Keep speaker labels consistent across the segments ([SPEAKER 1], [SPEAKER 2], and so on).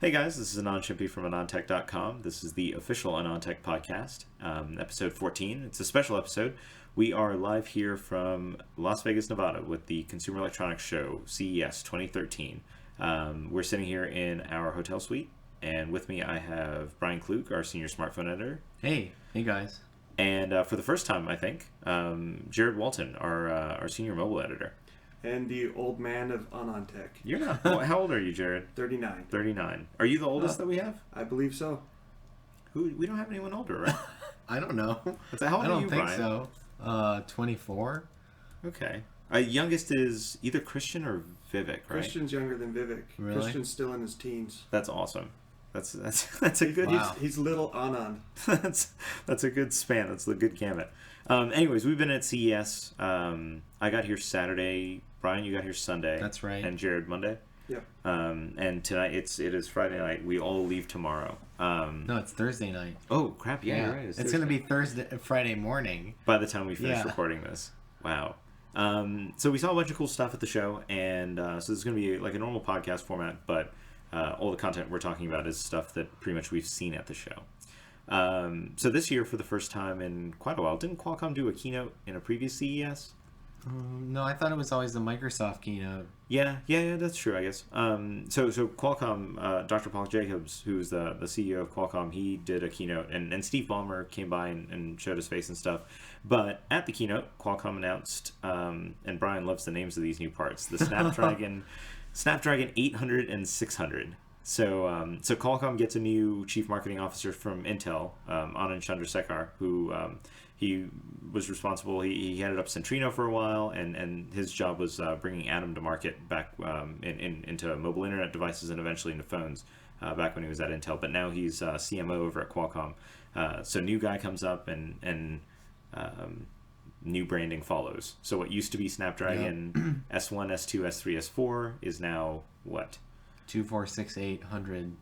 [SPEAKER 1] Hey guys, this is Anand Chimpy from AnandTech.com. This is the official AnandTech Podcast, episode 14. It's a special episode. We are live here from Las Vegas, Nevada with the Consumer Electronics Show, CES 2013. We're sitting here in our hotel suite, and with me I have Brian Klug, our senior smartphone editor.
[SPEAKER 2] Hey guys.
[SPEAKER 1] And for the first time, I think, Jared Walton, our senior mobile editor.
[SPEAKER 3] And the old man of AnandTech.
[SPEAKER 1] You're not. Well, how old are you, Jared?
[SPEAKER 3] 39.
[SPEAKER 1] 39. Are you the oldest that we have?
[SPEAKER 3] I believe so.
[SPEAKER 1] We don't have anyone older, right?
[SPEAKER 2] I don't know.
[SPEAKER 1] How old
[SPEAKER 2] I
[SPEAKER 1] are
[SPEAKER 2] don't
[SPEAKER 1] you,
[SPEAKER 2] think
[SPEAKER 1] Brian?
[SPEAKER 2] so. 24.
[SPEAKER 1] Okay. Youngest is either Christian or Vivek, right?
[SPEAKER 3] Christian's younger than Vivek.
[SPEAKER 2] Really?
[SPEAKER 3] Christian's still in his teens.
[SPEAKER 1] That's awesome. That's a good.
[SPEAKER 2] Wow.
[SPEAKER 3] He's little Anand.
[SPEAKER 1] that's a good span. That's a good gamut. Anyways, we've been at CES. I got here Saturday. Brian, you got here Sunday.
[SPEAKER 2] That's right.
[SPEAKER 1] And Jared Monday.
[SPEAKER 3] Yep.
[SPEAKER 1] And tonight it is Friday night. We all leave tomorrow.
[SPEAKER 2] No, it's Thursday night.
[SPEAKER 1] Oh crap! Yeah, you're right.
[SPEAKER 2] It's going to be Friday morning.
[SPEAKER 1] By the time we finish recording this. Wow. So we saw a bunch of cool stuff at the show, and so this is going to be like a normal podcast format, but all the content we're talking about is stuff that pretty much we've seen at the show. So this year, for the first time in quite a while, didn't Qualcomm do a keynote in a previous CES?
[SPEAKER 2] No, I thought it was always the Microsoft keynote.
[SPEAKER 1] Yeah, that's true, I guess. So Qualcomm, Dr. Paul Jacobs, who's the CEO of Qualcomm, he did a keynote, and Steve Ballmer came by and showed his face and stuff. But at the keynote, Qualcomm announced, and Brian loves the names of these new parts, the Snapdragon 800 and 600. So Qualcomm gets a new chief marketing officer from Intel, Anand Chandrasekhar, who he was responsible. He headed up Centrino for a while, and his job was bringing Atom to market back into mobile internet devices and eventually into phones back when he was at Intel. But now he's CMO over at Qualcomm. So new guy comes up and new branding follows. So what used to be Snapdragon S1, S2, S3, S4 is now what?
[SPEAKER 2] 2, 4, 6, 800,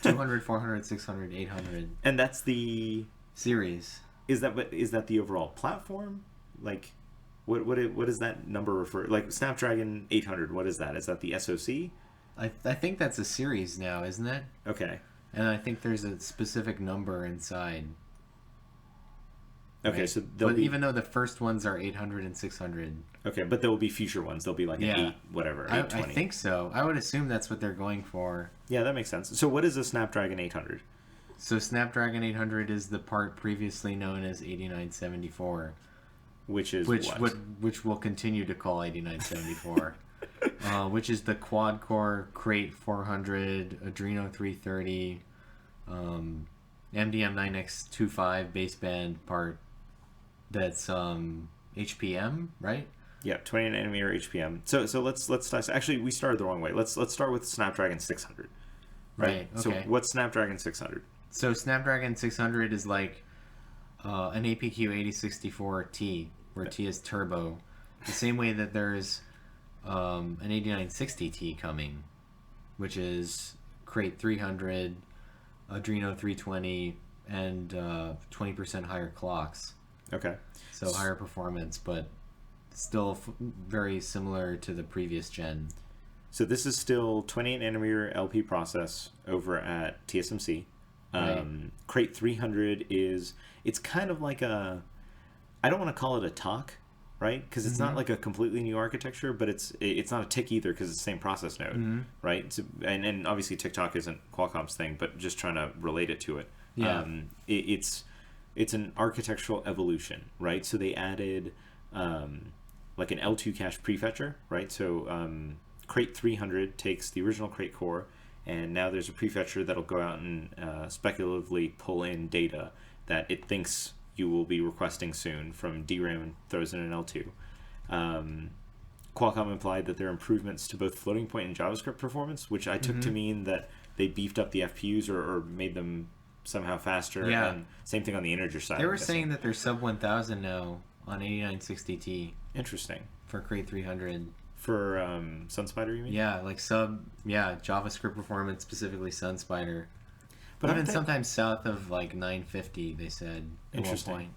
[SPEAKER 2] 200, 400, 600, 800.
[SPEAKER 1] And that's the
[SPEAKER 2] series.
[SPEAKER 1] Is that the overall platform? Like, what does that number refer? Like Snapdragon 800, what is that? Is that the SoC?
[SPEAKER 2] I think that's a series now, isn't it?
[SPEAKER 1] Okay.
[SPEAKER 2] And I think there's a specific number inside.
[SPEAKER 1] Okay,
[SPEAKER 2] right?
[SPEAKER 1] so
[SPEAKER 2] even though the first ones are 800 and 600.
[SPEAKER 1] Okay, but there will be future ones. There'll be like an 8 whatever, 820.
[SPEAKER 2] I think so. I would assume that's what they're going for.
[SPEAKER 1] Yeah, that makes sense. So what is a Snapdragon 800?
[SPEAKER 2] So Snapdragon 800 is the part previously known as 8974.
[SPEAKER 1] Which is
[SPEAKER 2] which we'll continue to call 8974. Which is the quad-core Crate 400, Adreno 330, MDM9X25 baseband part that's HPM, right?
[SPEAKER 1] Yeah, 20 nanometer HPM. So let's actually we started the wrong way. Let's start with Snapdragon 600. Right.
[SPEAKER 2] Okay.
[SPEAKER 1] So what's Snapdragon 600?
[SPEAKER 2] So Snapdragon 600 is like an APQ 8064T, where T is turbo. The same way that there's an 8960T coming, which is Crate 300, Adreno 320, and 20% higher clocks.
[SPEAKER 1] Okay.
[SPEAKER 2] So higher performance, but still very similar to the previous gen.
[SPEAKER 1] So this is still 28 nanometer LP process over at TSMC.
[SPEAKER 2] Right.
[SPEAKER 1] Crate 300 it's kind of like I don't want to call it a TOC, right? Because it's not like a completely new architecture, but it's not a TIC either because it's the same process node, right? So, and obviously TikTok isn't Qualcomm's thing, but just trying to relate it to it.
[SPEAKER 2] Yeah.
[SPEAKER 1] It's an architectural evolution, right? So they added like an L2 cache prefetcher, right? So Crate 300 takes the original Crate core, and now there's a prefetcher that'll go out and speculatively pull in data that it thinks you will be requesting soon from DRAM and throws in an L2. Qualcomm implied that there are improvements to both floating point and JavaScript performance, which I took to mean that they beefed up the FPUs or made them somehow faster.
[SPEAKER 2] Yeah.
[SPEAKER 1] And same thing on the integer side.
[SPEAKER 2] They were saying that they're sub 1000 now on 8960T.
[SPEAKER 1] Interesting.
[SPEAKER 2] For Crate 300.
[SPEAKER 1] For SunSpider, you mean?
[SPEAKER 2] Yeah, like JavaScript performance, specifically SunSpider. But even sometimes south of like 950, they said.
[SPEAKER 1] Interesting.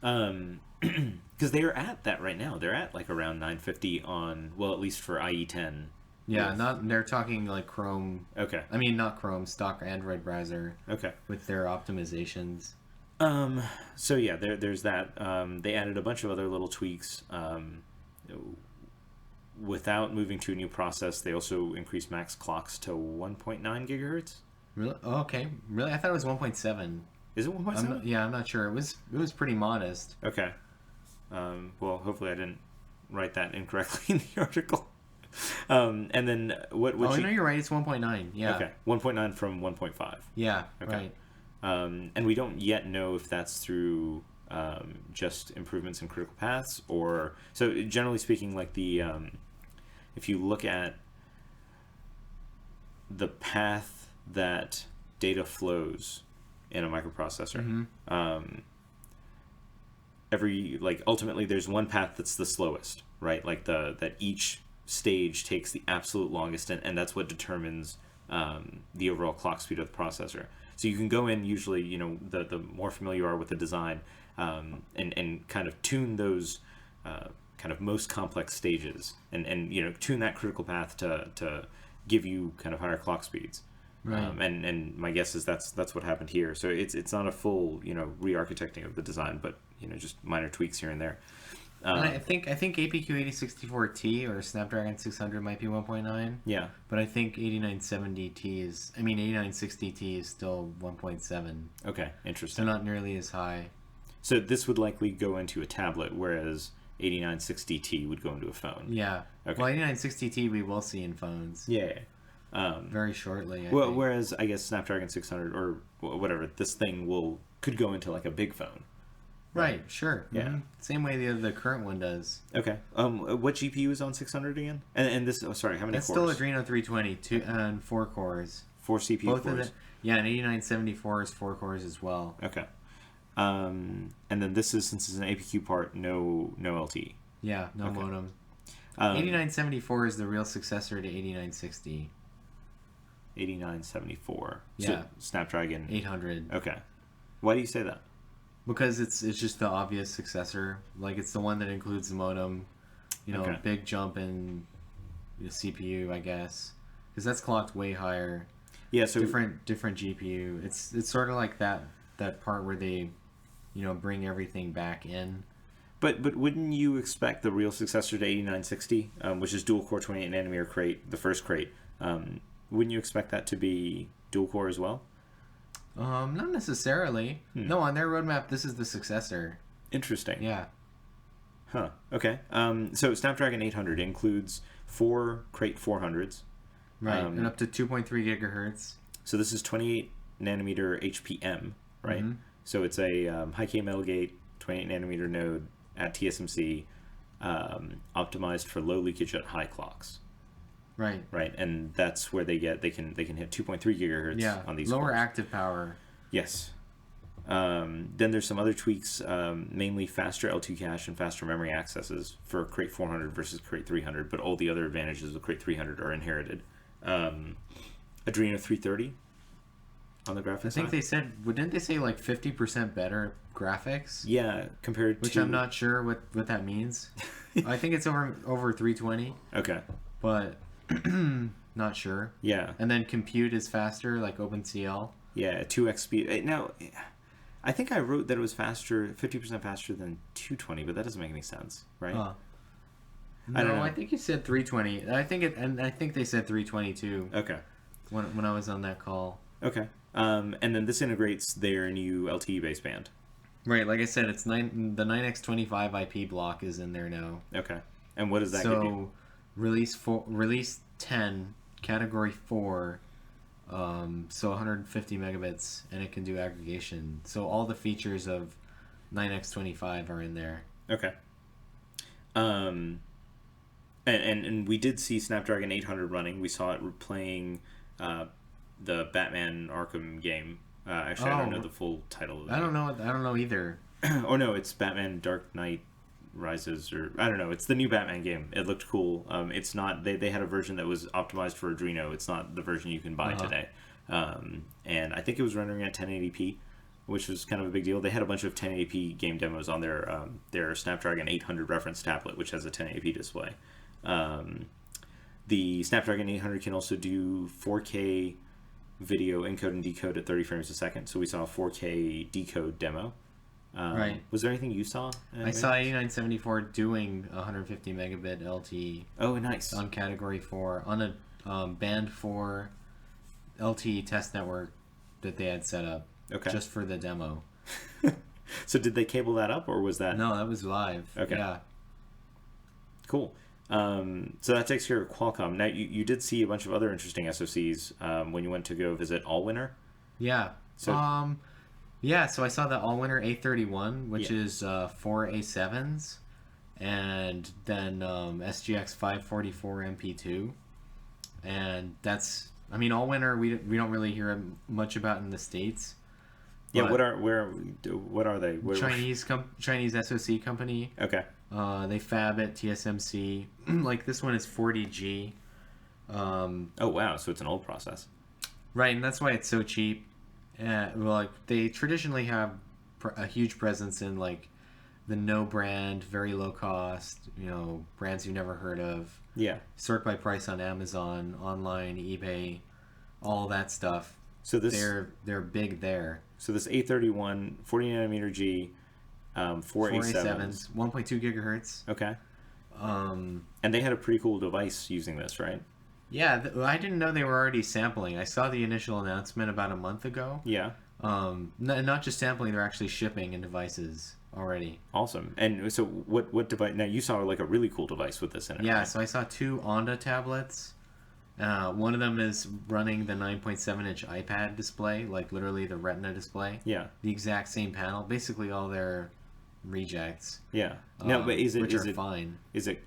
[SPEAKER 1] Because they are at that right now. They're at like around 950 on, well, at least for IE10
[SPEAKER 2] Yeah, they're talking like Chrome.
[SPEAKER 1] Okay.
[SPEAKER 2] I mean, not Chrome, stock Android browser.
[SPEAKER 1] Okay.
[SPEAKER 2] With their optimizations.
[SPEAKER 1] So yeah, there's that. They added a bunch of other little tweaks. Without moving to a new process, they also increased max clocks to 1.9 gigahertz.
[SPEAKER 2] Really? Oh, okay. Really? I thought it was 1.7.
[SPEAKER 1] Is it 1.7?
[SPEAKER 2] Yeah, I'm not sure. It was pretty modest.
[SPEAKER 1] Okay. Well, hopefully I didn't write that incorrectly in the article. And then what?
[SPEAKER 2] Oh, no, you're right. It's 1.9. Yeah.
[SPEAKER 1] Okay. 1.9 from 1.5.
[SPEAKER 2] Yeah.
[SPEAKER 1] Okay.
[SPEAKER 2] Right.
[SPEAKER 1] And we don't yet know if that's through just improvements in critical paths or so. Generally speaking, like the if you look at the path that data flows in a microprocessor, ultimately there's one path that's the slowest, right? Like that each stage takes the absolute longest, and that's what determines the overall clock speed of the processor. So you can go in, usually, the more familiar you are with the design, and kind of tune those kind of most complex stages, and tune that critical path to give you kind of higher clock speeds.
[SPEAKER 2] Right.
[SPEAKER 1] And my guess is that's what happened here. So it's not a full re-architecting of the design, but just minor tweaks here and there.
[SPEAKER 2] And I think APQ 8064T or Snapdragon 600 might be 1.9.
[SPEAKER 1] Yeah.
[SPEAKER 2] But I think 8960T is still 1.7.
[SPEAKER 1] Okay, interesting.
[SPEAKER 2] So not nearly as high.
[SPEAKER 1] So this would likely go into a tablet, whereas 8960T would go into a phone.
[SPEAKER 2] Yeah.
[SPEAKER 1] Okay.
[SPEAKER 2] Well, 8960T we will see in phones.
[SPEAKER 1] Yeah.
[SPEAKER 2] Very shortly. I
[SPEAKER 1] Well,
[SPEAKER 2] think.
[SPEAKER 1] whereas I guess Snapdragon 600 or whatever, this thing could go into like a big phone.
[SPEAKER 2] Right. Sure.
[SPEAKER 1] Yeah.
[SPEAKER 2] Mm-hmm. Same way the current one does.
[SPEAKER 1] Okay. What GPU is on 600 again? And this. Oh, sorry. How many
[SPEAKER 2] That's
[SPEAKER 1] cores?
[SPEAKER 2] still Adreno 320, and 4 cores.
[SPEAKER 1] 4 CPU
[SPEAKER 2] Both
[SPEAKER 1] cores.
[SPEAKER 2] of them. Yeah, and 8974 is 4 cores as well.
[SPEAKER 1] Okay. And then this is, since it's an APQ part, no LTE.
[SPEAKER 2] Yeah, no
[SPEAKER 1] Okay.
[SPEAKER 2] modem. 8974 is the real successor to 8960.
[SPEAKER 1] 8974.
[SPEAKER 2] Yeah.
[SPEAKER 1] So Snapdragon
[SPEAKER 2] 800.
[SPEAKER 1] Okay. Why do you say that?
[SPEAKER 2] Because it's just the obvious successor. Like, it's the one that includes the modem.
[SPEAKER 1] Okay.
[SPEAKER 2] Big jump in the CPU, I guess. Because that's clocked way higher.
[SPEAKER 1] Yeah. So
[SPEAKER 2] Different GPU. It's sort of like that part where they, bring everything back in.
[SPEAKER 1] But wouldn't you expect the real successor to 8960, which is dual core 28 nanometer crate, the first crate? Wouldn't you expect that to be dual core as well?
[SPEAKER 2] Not necessarily. No, on their roadmap, this is the successor.
[SPEAKER 1] Interesting.
[SPEAKER 2] Yeah.
[SPEAKER 1] Huh. Okay. So Snapdragon 800 includes 4 crate 400s.
[SPEAKER 2] Right. And up to 2.3 gigahertz.
[SPEAKER 1] So this is 28 nanometer HPM, right?
[SPEAKER 2] Mm-hmm.
[SPEAKER 1] So it's a high-K metal gate 28 nanometer node at TSMC, optimized for low leakage at high clocks.
[SPEAKER 2] Right.
[SPEAKER 1] Right, and that's where they can hit 2.3 gigahertz on these.
[SPEAKER 2] Lower
[SPEAKER 1] cores.
[SPEAKER 2] active power.
[SPEAKER 1] Yes. Then there's some other tweaks, mainly faster L2 cache and faster memory accesses for Crate 400 versus Crate 300, but all the other advantages of Crate 300 are inherited. Adreno 330 on the graphics.
[SPEAKER 2] I think they said, didn't they say like 50% better graphics?
[SPEAKER 1] Yeah, compared
[SPEAKER 2] Which
[SPEAKER 1] to.
[SPEAKER 2] I'm not sure what that means. I think it's over 320,
[SPEAKER 1] Okay.
[SPEAKER 2] but not sure.
[SPEAKER 1] Yeah.
[SPEAKER 2] And then compute is faster, like OpenCL.
[SPEAKER 1] Yeah, 2x speed. Now, I think I wrote that it was faster, 50% faster than 220, but that doesn't make any sense, right?
[SPEAKER 2] No,
[SPEAKER 1] I don't know.
[SPEAKER 2] I think you said 320. I think they said 320 too.
[SPEAKER 1] Okay.
[SPEAKER 2] When I was on that call.
[SPEAKER 1] Okay. And then this integrates their new LTE baseband.
[SPEAKER 2] Right, like I said, it's the 9x25 IP block is in there now.
[SPEAKER 1] Okay. And what does that give you?
[SPEAKER 2] Release 10, category 4, so 150 megabits, and it can do aggregation. So all the features of 9x25 are in there.
[SPEAKER 1] Okay. And we did see Snapdragon 800 running. We saw it playing the Batman Arkham game. Actually, I don't know the full title of it.
[SPEAKER 2] I don't know either.
[SPEAKER 1] Oh no, it's Batman Dark Knight Rises, or I don't know. It's the new Batman game. It looked cool. It's not. They had a version that was optimized for Adreno. It's not the version you can buy today. And I think it was rendering at 1080p, which was kind of a big deal. They had a bunch of 1080p game demos on their Snapdragon 800 reference tablet, which has a 1080p display. The Snapdragon 800 can also do 4K video encode and decode at 30 frames a second. So we saw a 4K decode demo.
[SPEAKER 2] Right.
[SPEAKER 1] Was there anything you saw?
[SPEAKER 2] I saw 8974 doing 150 megabit LTE.
[SPEAKER 1] Oh, nice.
[SPEAKER 2] On Category 4, on a Band 4 LTE test network that they had set up.
[SPEAKER 1] Okay.
[SPEAKER 2] Just for the demo.
[SPEAKER 1] So did they cable that up, or was that...
[SPEAKER 2] No, that was live.
[SPEAKER 1] Okay.
[SPEAKER 2] Yeah.
[SPEAKER 1] Cool. So that takes care of Qualcomm. Now, you did see a bunch of other interesting SoCs when you went to go visit Allwinner.
[SPEAKER 2] Yeah.
[SPEAKER 1] So,
[SPEAKER 2] yeah, so I saw the Allwinner A31, which
[SPEAKER 1] Yeah.
[SPEAKER 2] is 4 A7s, and then SGX 544 MP2. And that's, I mean, Allwinner we don't really hear much about in the States.
[SPEAKER 1] yeah,
[SPEAKER 2] but
[SPEAKER 1] what are they?
[SPEAKER 2] Chinese SoC company.
[SPEAKER 1] Okay.
[SPEAKER 2] They fab at TSMC. Like this one is 40G.
[SPEAKER 1] Oh, wow. So it's an old process.
[SPEAKER 2] Right, and that's why it's so cheap. Like they traditionally have a huge presence in like the no brand, very low cost, brands you've never heard of.
[SPEAKER 1] Yeah.
[SPEAKER 2] Sort by price on Amazon, online, eBay, all that stuff.
[SPEAKER 1] So
[SPEAKER 2] they're big there.
[SPEAKER 1] So this A31, 40 nanometer G, 4 A7s.
[SPEAKER 2] 1.2 gigahertz.
[SPEAKER 1] Okay. And they had a pretty cool device using this, right?
[SPEAKER 2] Yeah, I didn't know they were already sampling. I saw the initial announcement about a month ago.
[SPEAKER 1] Yeah.
[SPEAKER 2] Not just sampling, they're actually shipping in devices already.
[SPEAKER 1] Awesome. And so what device? Now you saw like a really cool device with this in it.
[SPEAKER 2] Yeah,
[SPEAKER 1] right?
[SPEAKER 2] so I saw 2 Onda tablets. One of them is running the 9.7-inch iPad display, like literally the Retina display.
[SPEAKER 1] Yeah.
[SPEAKER 2] The exact same panel, basically all their rejects.
[SPEAKER 1] Yeah. Now, but
[SPEAKER 2] which are fine.
[SPEAKER 1] Is it?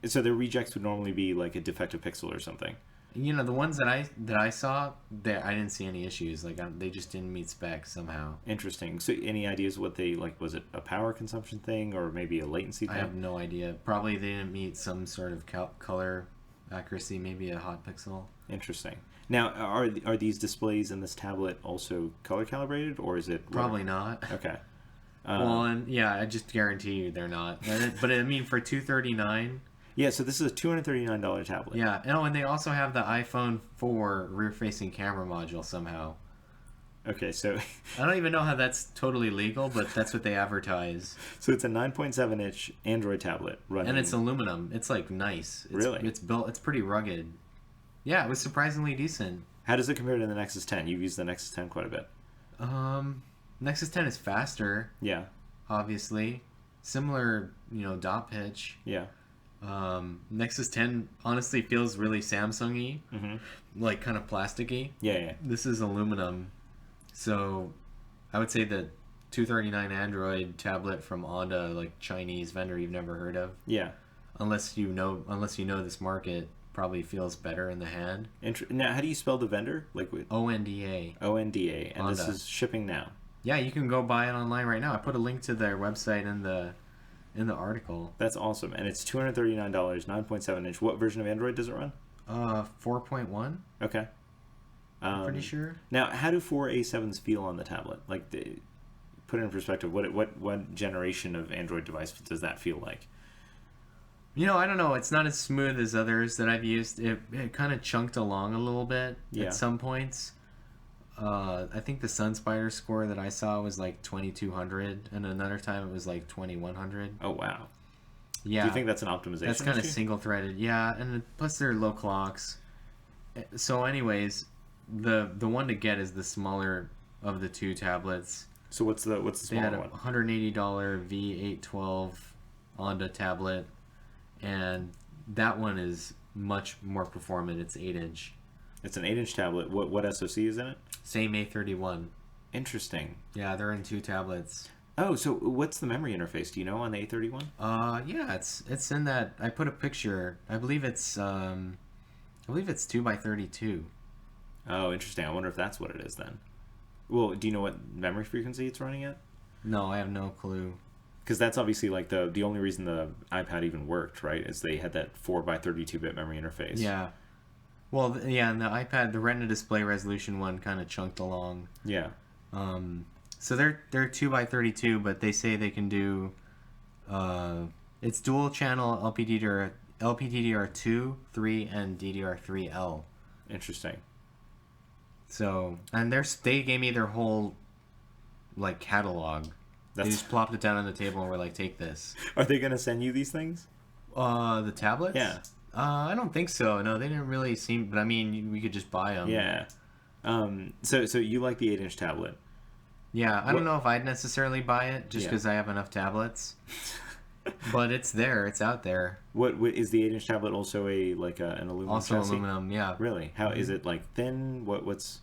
[SPEAKER 1] So their rejects would normally be like a defective pixel or something.
[SPEAKER 2] The ones that I saw, I didn't see any issues. Like they just didn't meet specs somehow.
[SPEAKER 1] Interesting. So any ideas what they like? Was it a power consumption thing or maybe a latency thing?
[SPEAKER 2] I have no idea. Probably they didn't meet some sort of color accuracy, maybe a hot pixel.
[SPEAKER 1] Interesting. Now, are these displays in this tablet also color calibrated, or is it
[SPEAKER 2] Probably not?
[SPEAKER 1] Okay.
[SPEAKER 2] Well, and yeah, I just guarantee you they're not. But I mean, for $239.
[SPEAKER 1] Yeah, so this is a $239 tablet.
[SPEAKER 2] Yeah, and they also have the iPhone 4 rear-facing camera module somehow.
[SPEAKER 1] Okay, so
[SPEAKER 2] I don't even know how that's totally legal, but that's what they advertise.
[SPEAKER 1] So it's a 9.7-inch Android tablet running.
[SPEAKER 2] And it's aluminum. It's like nice.
[SPEAKER 1] Really?
[SPEAKER 2] It's built. It's pretty rugged. Yeah, it was surprisingly decent.
[SPEAKER 1] How does it compare to the Nexus 10? You've used the Nexus 10 quite a bit.
[SPEAKER 2] Nexus 10 is faster.
[SPEAKER 1] Yeah.
[SPEAKER 2] Obviously, similar dot pitch.
[SPEAKER 1] Yeah.
[SPEAKER 2] Nexus 10 honestly feels really Samsung-y,
[SPEAKER 1] Mm-hmm.
[SPEAKER 2] like kind of plasticky.
[SPEAKER 1] Yeah.
[SPEAKER 2] This is aluminum, so I would say the $239 Android tablet from Onda, like Chinese vendor you've never heard of.
[SPEAKER 1] Yeah.
[SPEAKER 2] Unless you know this market, probably feels better in the hand.
[SPEAKER 1] Now, how do you spell the vendor? Like with
[SPEAKER 2] ONDA.
[SPEAKER 1] ONDA, and
[SPEAKER 2] Onda.
[SPEAKER 1] this is shipping now.
[SPEAKER 2] Yeah, you can go buy it online right now. I put a link to their website in the article.
[SPEAKER 1] That's awesome, and it's $239, 9.7-inch. What version of Android does it run?
[SPEAKER 2] 4.1.
[SPEAKER 1] Okay.
[SPEAKER 2] Pretty sure.
[SPEAKER 1] Now, how do 4 A7s feel on the tablet? Like, put it in perspective. What generation of Android device does that feel like?
[SPEAKER 2] I don't know. It's not as smooth as others that I've used. It kind of chunked along a little bit at some points. I think the SunSpider score that I saw was like 2200, and another time it was like 2100.
[SPEAKER 1] Oh, wow.
[SPEAKER 2] Yeah.
[SPEAKER 1] Do you think that's an optimization
[SPEAKER 2] That's kind of
[SPEAKER 1] issue?
[SPEAKER 2] single-threaded. Yeah, and plus they're low clocks. So anyways, the one to get is the smaller of the two tablets.
[SPEAKER 1] So what's the
[SPEAKER 2] They
[SPEAKER 1] smaller
[SPEAKER 2] had a
[SPEAKER 1] one?
[SPEAKER 2] $180 V812 Onda tablet, and that one is much more performant. It's 8-inch.
[SPEAKER 1] It's an 8-inch tablet. What SoC is in it?
[SPEAKER 2] Same A31.
[SPEAKER 1] Interesting.
[SPEAKER 2] Yeah, they're in 2 tablets.
[SPEAKER 1] Oh, so what's the memory interface? Do you know on the A31?
[SPEAKER 2] Yeah, it's in that. I put a picture. I believe it's 2x32.
[SPEAKER 1] Oh, interesting. I wonder if that's what it is then. Well, do you know what memory frequency it's running at?
[SPEAKER 2] No, I have no clue.
[SPEAKER 1] Because that's obviously like the only reason the iPad even worked, right? Is they had that 4x32-bit memory interface.
[SPEAKER 2] Yeah. Well, yeah, and the iPad, the Retina display resolution one kind of chunked along.
[SPEAKER 1] Yeah.
[SPEAKER 2] So they're 2x32, but they say they can do it's dual channel LPD to LPDDR2, 3, and DDR3L.
[SPEAKER 1] Interesting.
[SPEAKER 2] So, and they gave me their whole like catalog. They just plopped it down on the table and were like, "Take this."
[SPEAKER 1] Are they gonna send you these things?
[SPEAKER 2] The tablets?
[SPEAKER 1] Yeah.
[SPEAKER 2] I don't think so. No, they didn't really seem. But I mean, we could just buy them.
[SPEAKER 1] Yeah. So you like the 8-inch tablet?
[SPEAKER 2] Yeah, I don't know if I'd necessarily buy it just because I have enough tablets. But it's there. It's out there.
[SPEAKER 1] What is the 8-inch tablet also an aluminum
[SPEAKER 2] Also
[SPEAKER 1] chassis?
[SPEAKER 2] aluminum, yeah.
[SPEAKER 1] Really? How is it like thin? What's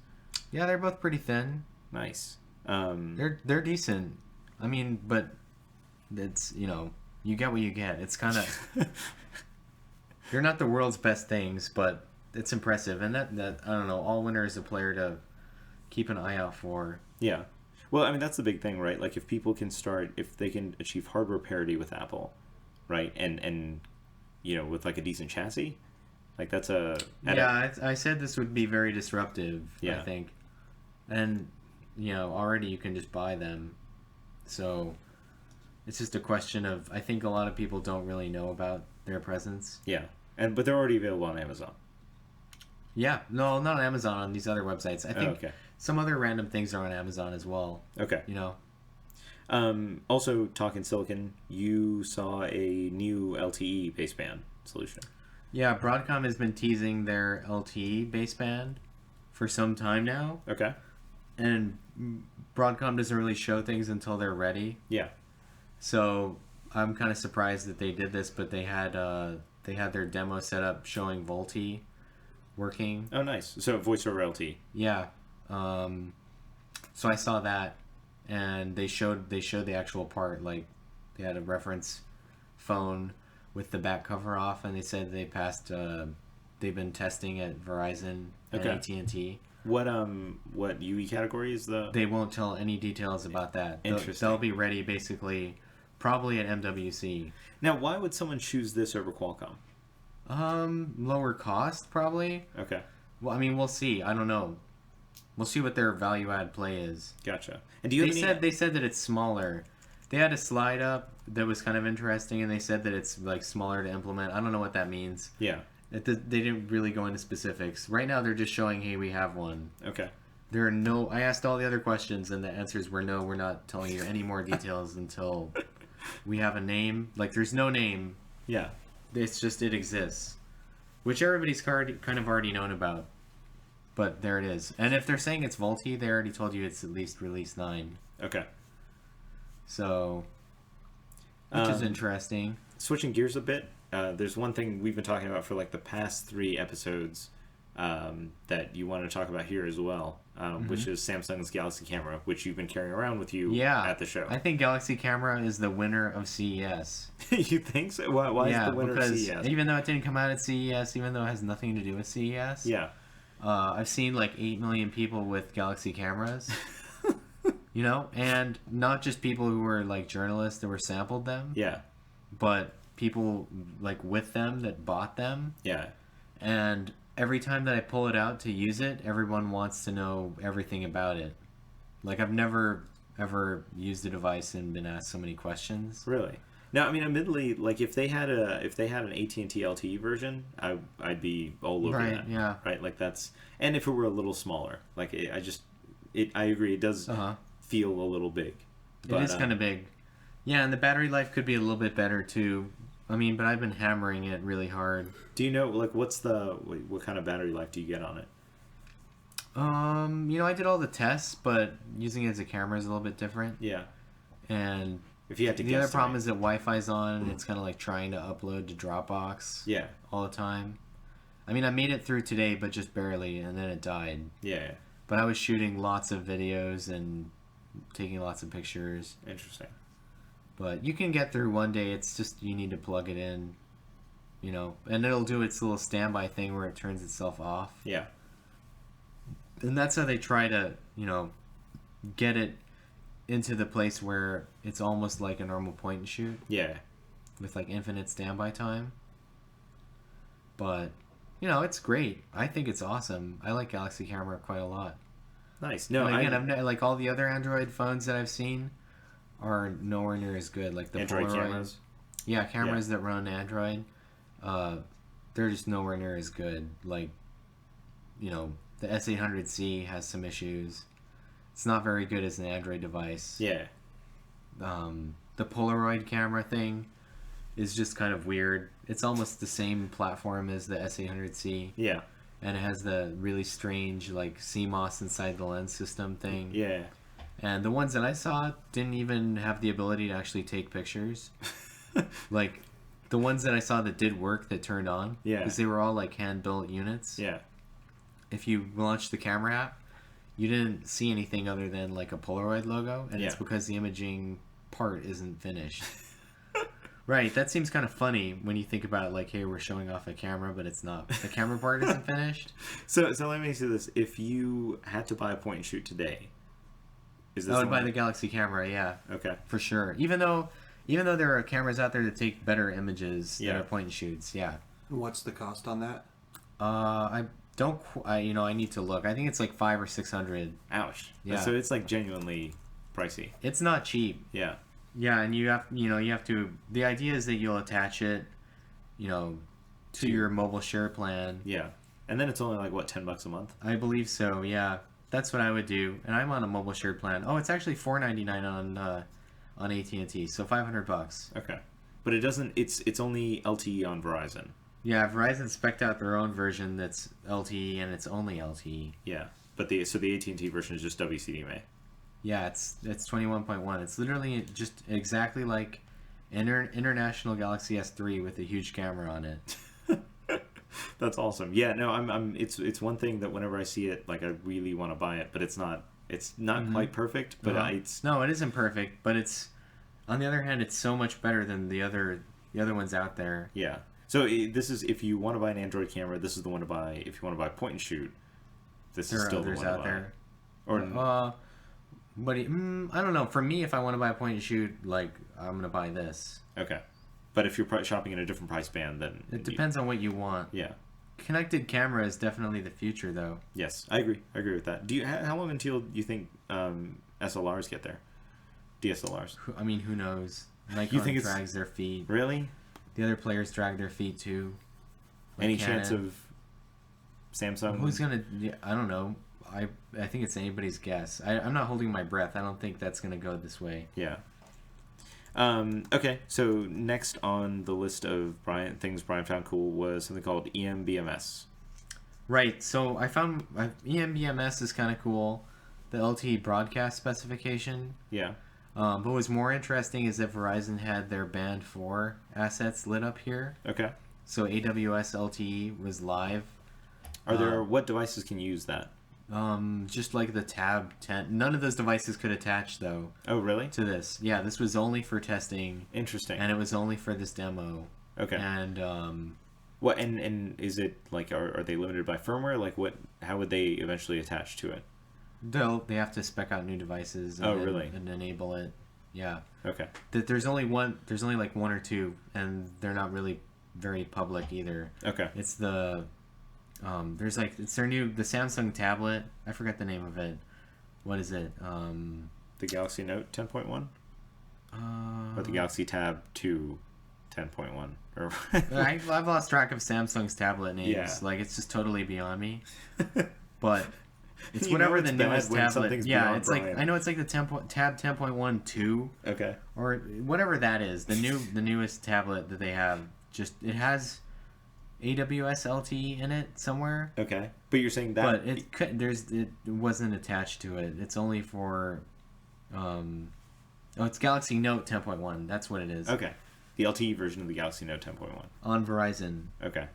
[SPEAKER 2] Yeah, they're both pretty thin.
[SPEAKER 1] nice?
[SPEAKER 2] They're decent. I mean, but it's you get what you get. It's kind of they're not the world's best things, but it's impressive. And that I don't know. Allwinner is a player to keep an eye out for.
[SPEAKER 1] Yeah. Well, I mean, that's the big thing, right? Like, if they can achieve hardware parity with Apple, right? And with like a decent chassis, like that's
[SPEAKER 2] I said this would be very disruptive.
[SPEAKER 1] Yeah.
[SPEAKER 2] I think, and already you can just buy them, so it's just a question of I think a lot of people don't really know about their presence.
[SPEAKER 1] Yeah, but they're already available on Amazon.
[SPEAKER 2] Yeah, no, not on Amazon. On these other websites, I think.
[SPEAKER 1] Okay.
[SPEAKER 2] Some other random things are on Amazon as well.
[SPEAKER 1] Okay. Also, talking silicon, you saw a new LTE baseband solution.
[SPEAKER 2] Yeah, Broadcom has been teasing their LTE baseband for some time now.
[SPEAKER 1] Okay.
[SPEAKER 2] And Broadcom doesn't really show things until they're ready.
[SPEAKER 1] Yeah.
[SPEAKER 2] So I'm kind of surprised that they did this, but they had their demo set up showing VoLTE working.
[SPEAKER 1] Oh, nice. So voice over LTE.
[SPEAKER 2] Yeah. So I saw that, and they showed the actual part. Like, they had a reference phone with the back cover off, and they said they passed. They've been testing at Verizon and AT&T.
[SPEAKER 1] What UE category is the?
[SPEAKER 2] They won't tell any details about that.
[SPEAKER 1] Interesting.
[SPEAKER 2] They'll be ready basically, probably at MWC.
[SPEAKER 1] Now, why would someone choose this over Qualcomm?
[SPEAKER 2] Lower cost probably.
[SPEAKER 1] Okay.
[SPEAKER 2] Well, I mean, we'll see. I don't know. We'll see what their value add play is.
[SPEAKER 1] Gotcha. And do you
[SPEAKER 2] They said that it's smaller. They had a slide up that was kind of interesting, and they said that it's like smaller to implement. I don't know what that means.
[SPEAKER 1] Yeah.
[SPEAKER 2] They didn't really go into specifics. Right now, they're just showing, hey, we have one.
[SPEAKER 1] Okay.
[SPEAKER 2] There are no. I asked all the other questions, and the answers were no. We're not telling you any more details until we have a name. Like, there's no name.
[SPEAKER 1] Yeah.
[SPEAKER 2] It's just it exists, which everybody's kind of already known about. But there it is. And if they're saying it's VoLTE, they already told you it's at least release 9.
[SPEAKER 1] Okay.
[SPEAKER 2] So, which is interesting.
[SPEAKER 1] Switching gears a bit, there's one thing we've been talking about for like the past 3 episodes that you want to talk about here as well, which is Samsung's Galaxy Camera, which you've been carrying around with you at the show.
[SPEAKER 2] I think Galaxy Camera is the winner of CES.
[SPEAKER 1] You think so? Why is the winner of CES?
[SPEAKER 2] Even though it didn't come out at CES, even though it has nothing to do with CES.
[SPEAKER 1] Yeah.
[SPEAKER 2] I've seen like 8 million people with Galaxy cameras, and not just people who were like journalists that were sampled them.
[SPEAKER 1] Yeah.
[SPEAKER 2] But people like with them that bought them.
[SPEAKER 1] Yeah.
[SPEAKER 2] And every time that I pull it out to use it, everyone wants to know everything about it. Like, I've never ever used a device and been asked so many questions.
[SPEAKER 1] Really? Now, I mean, admittedly, like if they had an AT&T LTE version, I'd be all over that.
[SPEAKER 2] Yeah.
[SPEAKER 1] Right. Like and if it were a little smaller, like I agree, it does feel a little big.
[SPEAKER 2] It is kind of big. Yeah, and the battery life could be a little bit better too. I mean, but I've been hammering it really hard.
[SPEAKER 1] Do you know like what kind of battery life do you get on it?
[SPEAKER 2] I did all the tests, but using it as a camera is a little bit different.
[SPEAKER 1] Yeah.
[SPEAKER 2] And
[SPEAKER 1] if you had to
[SPEAKER 2] the other problem is that Wi-Fi's on, and it's kind of like trying to upload to Dropbox.
[SPEAKER 1] Yeah.
[SPEAKER 2] All the time. I mean, I made it through today, but just barely, and then it died.
[SPEAKER 1] Yeah.
[SPEAKER 2] But I was shooting lots of videos and taking lots of pictures.
[SPEAKER 1] Interesting.
[SPEAKER 2] But you can get through one day. It's just you need to plug it in, and it'll do its little standby thing where it turns itself off.
[SPEAKER 1] Yeah.
[SPEAKER 2] And that's how they try to, get it into the place where it's almost like a normal point and shoot.
[SPEAKER 1] Yeah.
[SPEAKER 2] With like infinite standby time. But, it's great. I think it's awesome. I like Galaxy Camera quite a lot.
[SPEAKER 1] Nice. No,
[SPEAKER 2] and again, I've like all the other Android phones that I've seen are nowhere near as good. Like the
[SPEAKER 1] Android
[SPEAKER 2] Polaroid
[SPEAKER 1] cameras.
[SPEAKER 2] Yeah, cameras that run Android. they're just nowhere near as good. Like, you know, the S800C has some issues. It's not very good as an Android device.
[SPEAKER 1] Yeah.
[SPEAKER 2] The Polaroid camera thing is just kind of weird. It's almost the same platform as the S800C.
[SPEAKER 1] Yeah.
[SPEAKER 2] And it has the really strange, like, CMOS inside the lens system thing.
[SPEAKER 1] Yeah.
[SPEAKER 2] And the ones that I saw didn't even have the ability to actually take pictures. Like, the ones that I saw that did work, that turned on.
[SPEAKER 1] Yeah.
[SPEAKER 2] Because they were all, like, hand-built units.
[SPEAKER 1] Yeah.
[SPEAKER 2] If you launched the camera app, you didn't see anything other than, like, a Polaroid logo. And it's because the imaging part isn't finished. Right, that seems kind of funny when you think about, like, hey, we're showing off a camera, but it's not. The camera part isn't finished.
[SPEAKER 1] So let me say this. If you had to buy a point and shoot today, is this
[SPEAKER 2] I would buy the Galaxy camera, yeah.
[SPEAKER 1] Okay.
[SPEAKER 2] For sure. Even though there are cameras out there that take better images that are point and shoots, yeah.
[SPEAKER 3] What's the cost on that?
[SPEAKER 2] I need to look. I think it's like $500 or $600.
[SPEAKER 1] Ouch.
[SPEAKER 2] Yeah.
[SPEAKER 1] So it's like genuinely pricey.
[SPEAKER 2] It's not cheap.
[SPEAKER 1] Yeah.
[SPEAKER 2] Yeah, and you have to. The idea is that you'll attach it, to your mobile share plan.
[SPEAKER 1] Yeah. And then it's only like what, $10 a month?
[SPEAKER 2] I believe so. Yeah, that's what I would do. And I'm on a mobile share plan. Oh, it's actually $499 on AT&T, so $500.
[SPEAKER 1] Okay. But it doesn't. It's only LTE on Verizon.
[SPEAKER 2] Yeah, Verizon spec'd out their own version that's LTE, and it's only LTE.
[SPEAKER 1] Yeah. But the AT&T version is just WCDMA.
[SPEAKER 2] Yeah, it's 21.1. It's literally just exactly like International Galaxy S3 with a huge camera on it.
[SPEAKER 1] That's awesome. Yeah, no, it's one thing that whenever I see it, like, I really want to buy it, but it's not quite perfect, but
[SPEAKER 2] No, it isn't perfect, but it's, on the other hand, it's so much better than the other ones out there.
[SPEAKER 1] Yeah. So this is, if you want to buy an Android camera, this is the one to buy. If you want to buy point and shoot, this is still the one
[SPEAKER 2] out
[SPEAKER 1] to buy.
[SPEAKER 2] there.
[SPEAKER 1] Or
[SPEAKER 2] but I don't know. For me, if I want to buy a point and shoot, like, I'm gonna buy this.
[SPEAKER 1] Okay. But if you're shopping in a different price band, then
[SPEAKER 2] It depends on what you want.
[SPEAKER 1] Yeah.
[SPEAKER 2] Connected camera is definitely the future, though.
[SPEAKER 1] Yes, I agree. I agree with that. How long until you think SLRs get there? DSLRs.
[SPEAKER 2] I mean, who knows? Nikon
[SPEAKER 1] You think
[SPEAKER 2] drags their feet.
[SPEAKER 1] Really?
[SPEAKER 2] The other players drag their feet too. Like
[SPEAKER 1] Any
[SPEAKER 2] Canon.
[SPEAKER 1] chance of Samsung?
[SPEAKER 2] Who's gonna? Yeah, I don't know. I think it's anybody's guess. I'm not holding my breath. I don't think that's gonna go this way.
[SPEAKER 1] Yeah. Okay, so next on the list of things Brian found cool was something called EMBMS.
[SPEAKER 2] Right. So I found EMBMS is kind of cool. The LTE broadcast specification.
[SPEAKER 1] Yeah.
[SPEAKER 2] But what's more interesting is that Verizon had their Band 4 assets lit up here.
[SPEAKER 1] Okay.
[SPEAKER 2] So AWS LTE was live.
[SPEAKER 1] What devices can use that?
[SPEAKER 2] Just like the Tab 10. None of those devices could attach, though.
[SPEAKER 1] Oh, really?
[SPEAKER 2] To this. Yeah, this was only for testing.
[SPEAKER 1] Interesting.
[SPEAKER 2] And it was only for this demo.
[SPEAKER 1] Okay.
[SPEAKER 2] And
[SPEAKER 1] what and is it like, are they limited by firmware? Like, how would they eventually attach to it?
[SPEAKER 2] they have to spec out new devices and,
[SPEAKER 1] really?
[SPEAKER 2] and enable it. Yeah.
[SPEAKER 1] Okay.
[SPEAKER 2] There's only like one or two, and they're not really very public either.
[SPEAKER 1] Okay.
[SPEAKER 2] It's the it's their new, the Samsung tablet. I forgot the name of it. What is it?
[SPEAKER 1] The Galaxy Note 10.1? Or the Galaxy Tab 2 10.1? Or
[SPEAKER 2] I've lost track of Samsung's tablet names.
[SPEAKER 1] Yeah.
[SPEAKER 2] Like, it's just totally beyond me. But it's
[SPEAKER 1] You
[SPEAKER 2] whatever
[SPEAKER 1] know
[SPEAKER 2] the
[SPEAKER 1] it's bad
[SPEAKER 2] newest
[SPEAKER 1] when
[SPEAKER 2] tablet.
[SPEAKER 1] something's
[SPEAKER 2] Yeah,
[SPEAKER 1] beyond
[SPEAKER 2] it's like,
[SPEAKER 1] Brian.
[SPEAKER 2] I know it's like the Tab 10.1 2,
[SPEAKER 1] Okay.
[SPEAKER 2] or whatever that is. The newest tablet that they have, just, it has AWS LTE in it somewhere.
[SPEAKER 1] Okay. But you're saying that...
[SPEAKER 2] But it wasn't attached to it. It's only for it's Galaxy Note 10.1. That's what it is.
[SPEAKER 1] Okay. The LTE version of the Galaxy Note 10.1.
[SPEAKER 2] On Verizon.
[SPEAKER 1] Okay.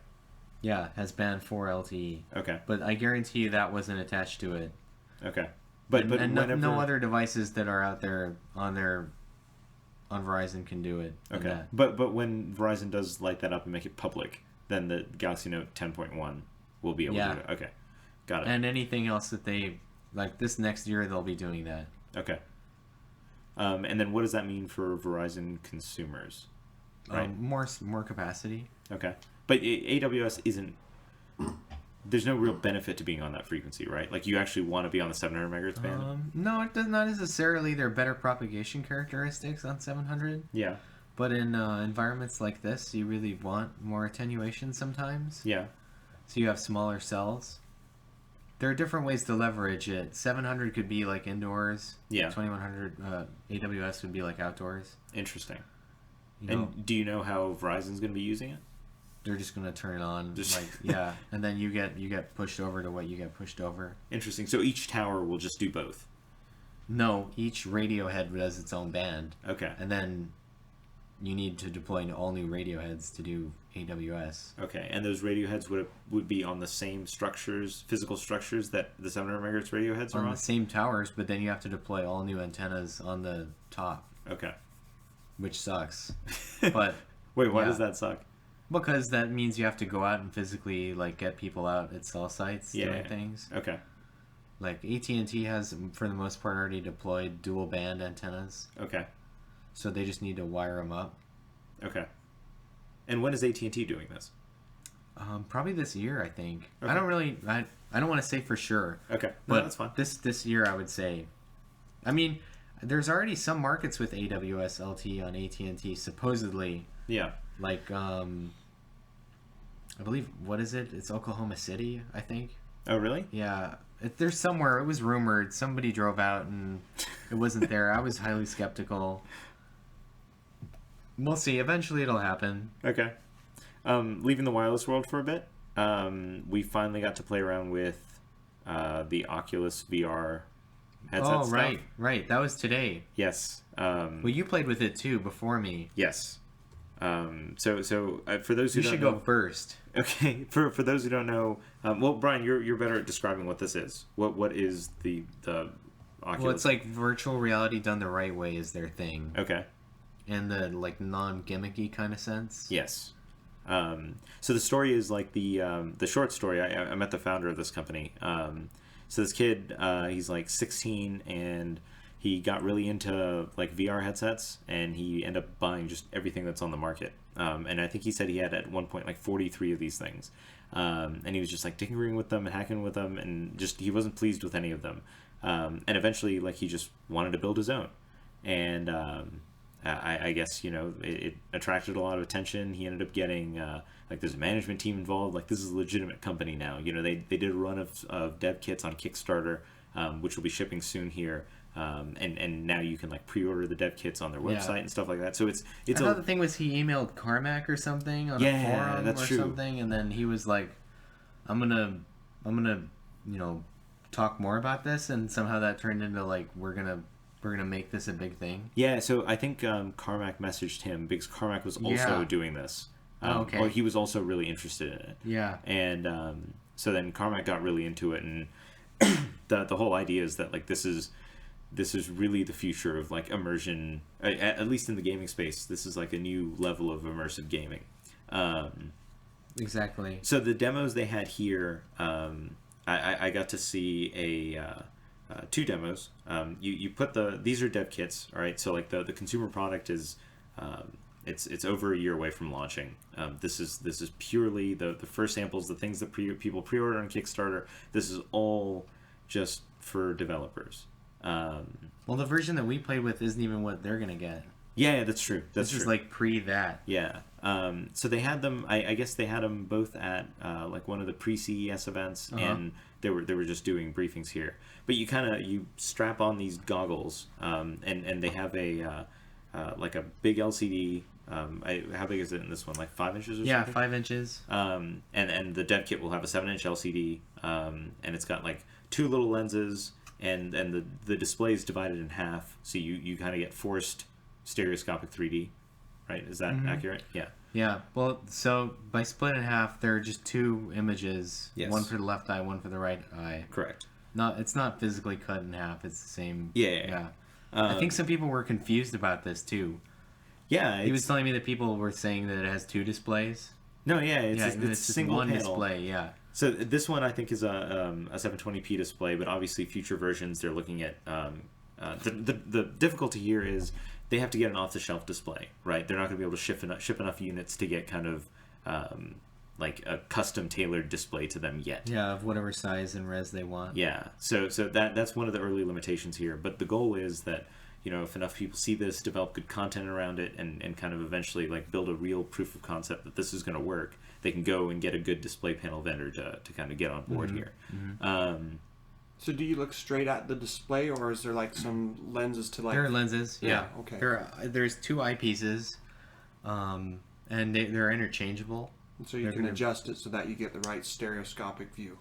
[SPEAKER 2] Yeah, has Band 4 LTE.
[SPEAKER 1] Okay.
[SPEAKER 2] But I guarantee you that wasn't attached to it.
[SPEAKER 1] Okay. But whenever...
[SPEAKER 2] no other devices that are out there on Verizon can do it.
[SPEAKER 1] Okay. But when Verizon does light that up and make it public, then the Galaxy Note 10.1 will be able to do it. Okay. Got it.
[SPEAKER 2] And anything else that they, like, this next year, they'll be doing that.
[SPEAKER 1] Okay. And then what does that mean for Verizon consumers? Right.
[SPEAKER 2] More capacity.
[SPEAKER 1] Okay. But AWS isn't... There's no real benefit to being on that frequency, right? Like, you actually want to be on the 700 megahertz band?
[SPEAKER 2] No, it does not necessarily. There are better propagation characteristics on 700.
[SPEAKER 1] Yeah.
[SPEAKER 2] But in environments like this, you really want more attenuation sometimes.
[SPEAKER 1] Yeah.
[SPEAKER 2] So you have smaller cells. There are different ways to leverage it. 700 could be like indoors.
[SPEAKER 1] Yeah.
[SPEAKER 2] 2100 AWS would be like outdoors.
[SPEAKER 1] Interesting.
[SPEAKER 2] You know,
[SPEAKER 1] And do you know how Verizon's going to be using it?
[SPEAKER 2] they're just gonna turn it on,
[SPEAKER 1] Just-
[SPEAKER 2] like yeah, and then you get pushed over to what you get pushed over.
[SPEAKER 1] Interesting. So each tower will just do both.
[SPEAKER 2] No, each radio head does its own band,
[SPEAKER 1] Okay.
[SPEAKER 2] and then you need to deploy all new radio heads to do AWS.
[SPEAKER 1] Okay. And those radio heads would be on the same structures, physical structures that the 700 megahertz radio heads are
[SPEAKER 2] On
[SPEAKER 1] on?
[SPEAKER 2] the same towers, but then you have to deploy all new antennas on the top,
[SPEAKER 1] Okay.
[SPEAKER 2] which sucks. But
[SPEAKER 1] Wait, why
[SPEAKER 2] yeah.
[SPEAKER 1] does that suck?
[SPEAKER 2] because that means you have to go out and physically like get people out at cell sites doing things.
[SPEAKER 1] Okay.
[SPEAKER 2] Like AT&T has, for the most part, already deployed dual band antennas,
[SPEAKER 1] Okay.
[SPEAKER 2] so they just need to wire them up.
[SPEAKER 1] Okay. And when is AT&T doing this?
[SPEAKER 2] Probably this year, I think.
[SPEAKER 1] Okay.
[SPEAKER 2] I don't want to say for sure,
[SPEAKER 1] Okay. No,
[SPEAKER 2] but
[SPEAKER 1] that's fine.
[SPEAKER 2] this year I would say. I mean, there's already some markets with AWS LTE on AT&T supposedly.
[SPEAKER 1] Yeah.
[SPEAKER 2] Like I believe, what is it? It's Oklahoma City, I think.
[SPEAKER 1] Oh, really?
[SPEAKER 2] Yeah, there's somewhere. It was rumored. Somebody drove out and it wasn't there. I was highly skeptical. We'll see. Eventually, it'll happen.
[SPEAKER 1] Okay. Leaving the wireless world for a bit, we finally got to play around with the Oculus VR headset
[SPEAKER 2] Oh,
[SPEAKER 1] stuff.
[SPEAKER 2] right. That was today.
[SPEAKER 1] Yes.
[SPEAKER 2] Well, you played with it too before me.
[SPEAKER 1] Yes. So for those who
[SPEAKER 2] You
[SPEAKER 1] don't
[SPEAKER 2] should
[SPEAKER 1] know,
[SPEAKER 2] go first.
[SPEAKER 1] okay. For those who don't know, well, Brian, you're better at describing what this is. What is the Oculus?
[SPEAKER 2] Well, it's like virtual reality done the right way is their thing,
[SPEAKER 1] Okay.
[SPEAKER 2] and the like non-gimmicky kind of sense.
[SPEAKER 1] Yes. So the story is like the short story. I met the founder of this company. So this kid, he's like 16 and he got really into like VR headsets and he ended up buying just everything that's on the market. And I think he said he had at one point like 43 of these things. And he was just like tinkering with them and hacking with them and just he wasn't pleased with any of them. And eventually like he just wanted to build his own. And I guess, you know, it attracted a lot of attention. He ended up getting, like, there's a management team involved. Like, this is a legitimate company now. You know, they did a run of dev kits on Kickstarter, which will be shipping soon here. And now you can, like, pre-order the dev kits on their website and stuff like that. So it's
[SPEAKER 2] I thought the thing was he emailed Carmack or something on a forum
[SPEAKER 1] that's
[SPEAKER 2] or
[SPEAKER 1] true.
[SPEAKER 2] something, and then he was like, I'm gonna, you know, talk more about this, and somehow that turned into like we're gonna make this a big thing.
[SPEAKER 1] Yeah, so I think Carmack messaged him because Carmack was also doing this.
[SPEAKER 2] Okay.
[SPEAKER 1] Or he was also really interested in it.
[SPEAKER 2] Yeah.
[SPEAKER 1] And so then Carmack got really into it, and the whole idea is that like this is really the future of like immersion, at least in the gaming space. This is like a new level of immersive gaming.
[SPEAKER 2] Exactly.
[SPEAKER 1] So the demos they had here, I got to see two demos. You put these are dev kits, all right. So like the consumer product is it's over a year away from launching. This is purely the first samples, the things that people pre-order on Kickstarter. This is all just for developers.
[SPEAKER 2] Well, the version that we played with isn't even what they're gonna get.
[SPEAKER 1] Yeah, that's true.
[SPEAKER 2] This is like pre that.
[SPEAKER 1] Yeah. So they had them. I guess they had them both at like one of the pre-CES events, and they were just doing briefings here. But you strap on these goggles, and they have a like a big LCD. How big is it in this one? Like 5 inches or something?
[SPEAKER 2] Yeah, 5 inches.
[SPEAKER 1] And the dev kit will have a 7-inch LCD, and it's got like two little lenses, and the display is divided in half, so you kind of get forced stereoscopic 3D, right? Is that accurate? Yeah.
[SPEAKER 2] Yeah. Well, so by split in half, there are just two images.
[SPEAKER 1] Yes.
[SPEAKER 2] One for the left eye, one for the right eye.
[SPEAKER 1] Correct.
[SPEAKER 2] It's not physically cut in half. It's the same.
[SPEAKER 1] Yeah.
[SPEAKER 2] I think some people were confused about this too.
[SPEAKER 1] Yeah.
[SPEAKER 2] He was telling me that people were saying that it has two displays.
[SPEAKER 1] No, yeah, it's
[SPEAKER 2] just
[SPEAKER 1] single
[SPEAKER 2] one
[SPEAKER 1] panel.
[SPEAKER 2] display. Yeah.
[SPEAKER 1] So this one I think is a 720p display, but obviously future versions they're looking at. The difficulty here is they have to get an off-the-shelf display, right? They're not going to be able to ship enough units to get kind of like a custom tailored display to them yet.
[SPEAKER 2] Yeah, of whatever size and res they want.
[SPEAKER 1] Yeah, so that's one of the early limitations here. But the goal is that if enough people see this, develop good content around it, and kind of eventually like build a real proof of concept that this is going to work, they can go and get a good display panel vendor to kind of get on board here.
[SPEAKER 3] So do you look straight at the display, or is there like some lenses to like?
[SPEAKER 2] There are lenses. Yeah.
[SPEAKER 3] Okay.
[SPEAKER 2] There's two eyepieces, and they're interchangeable.
[SPEAKER 3] So you can adjust it so that you get the right stereoscopic view.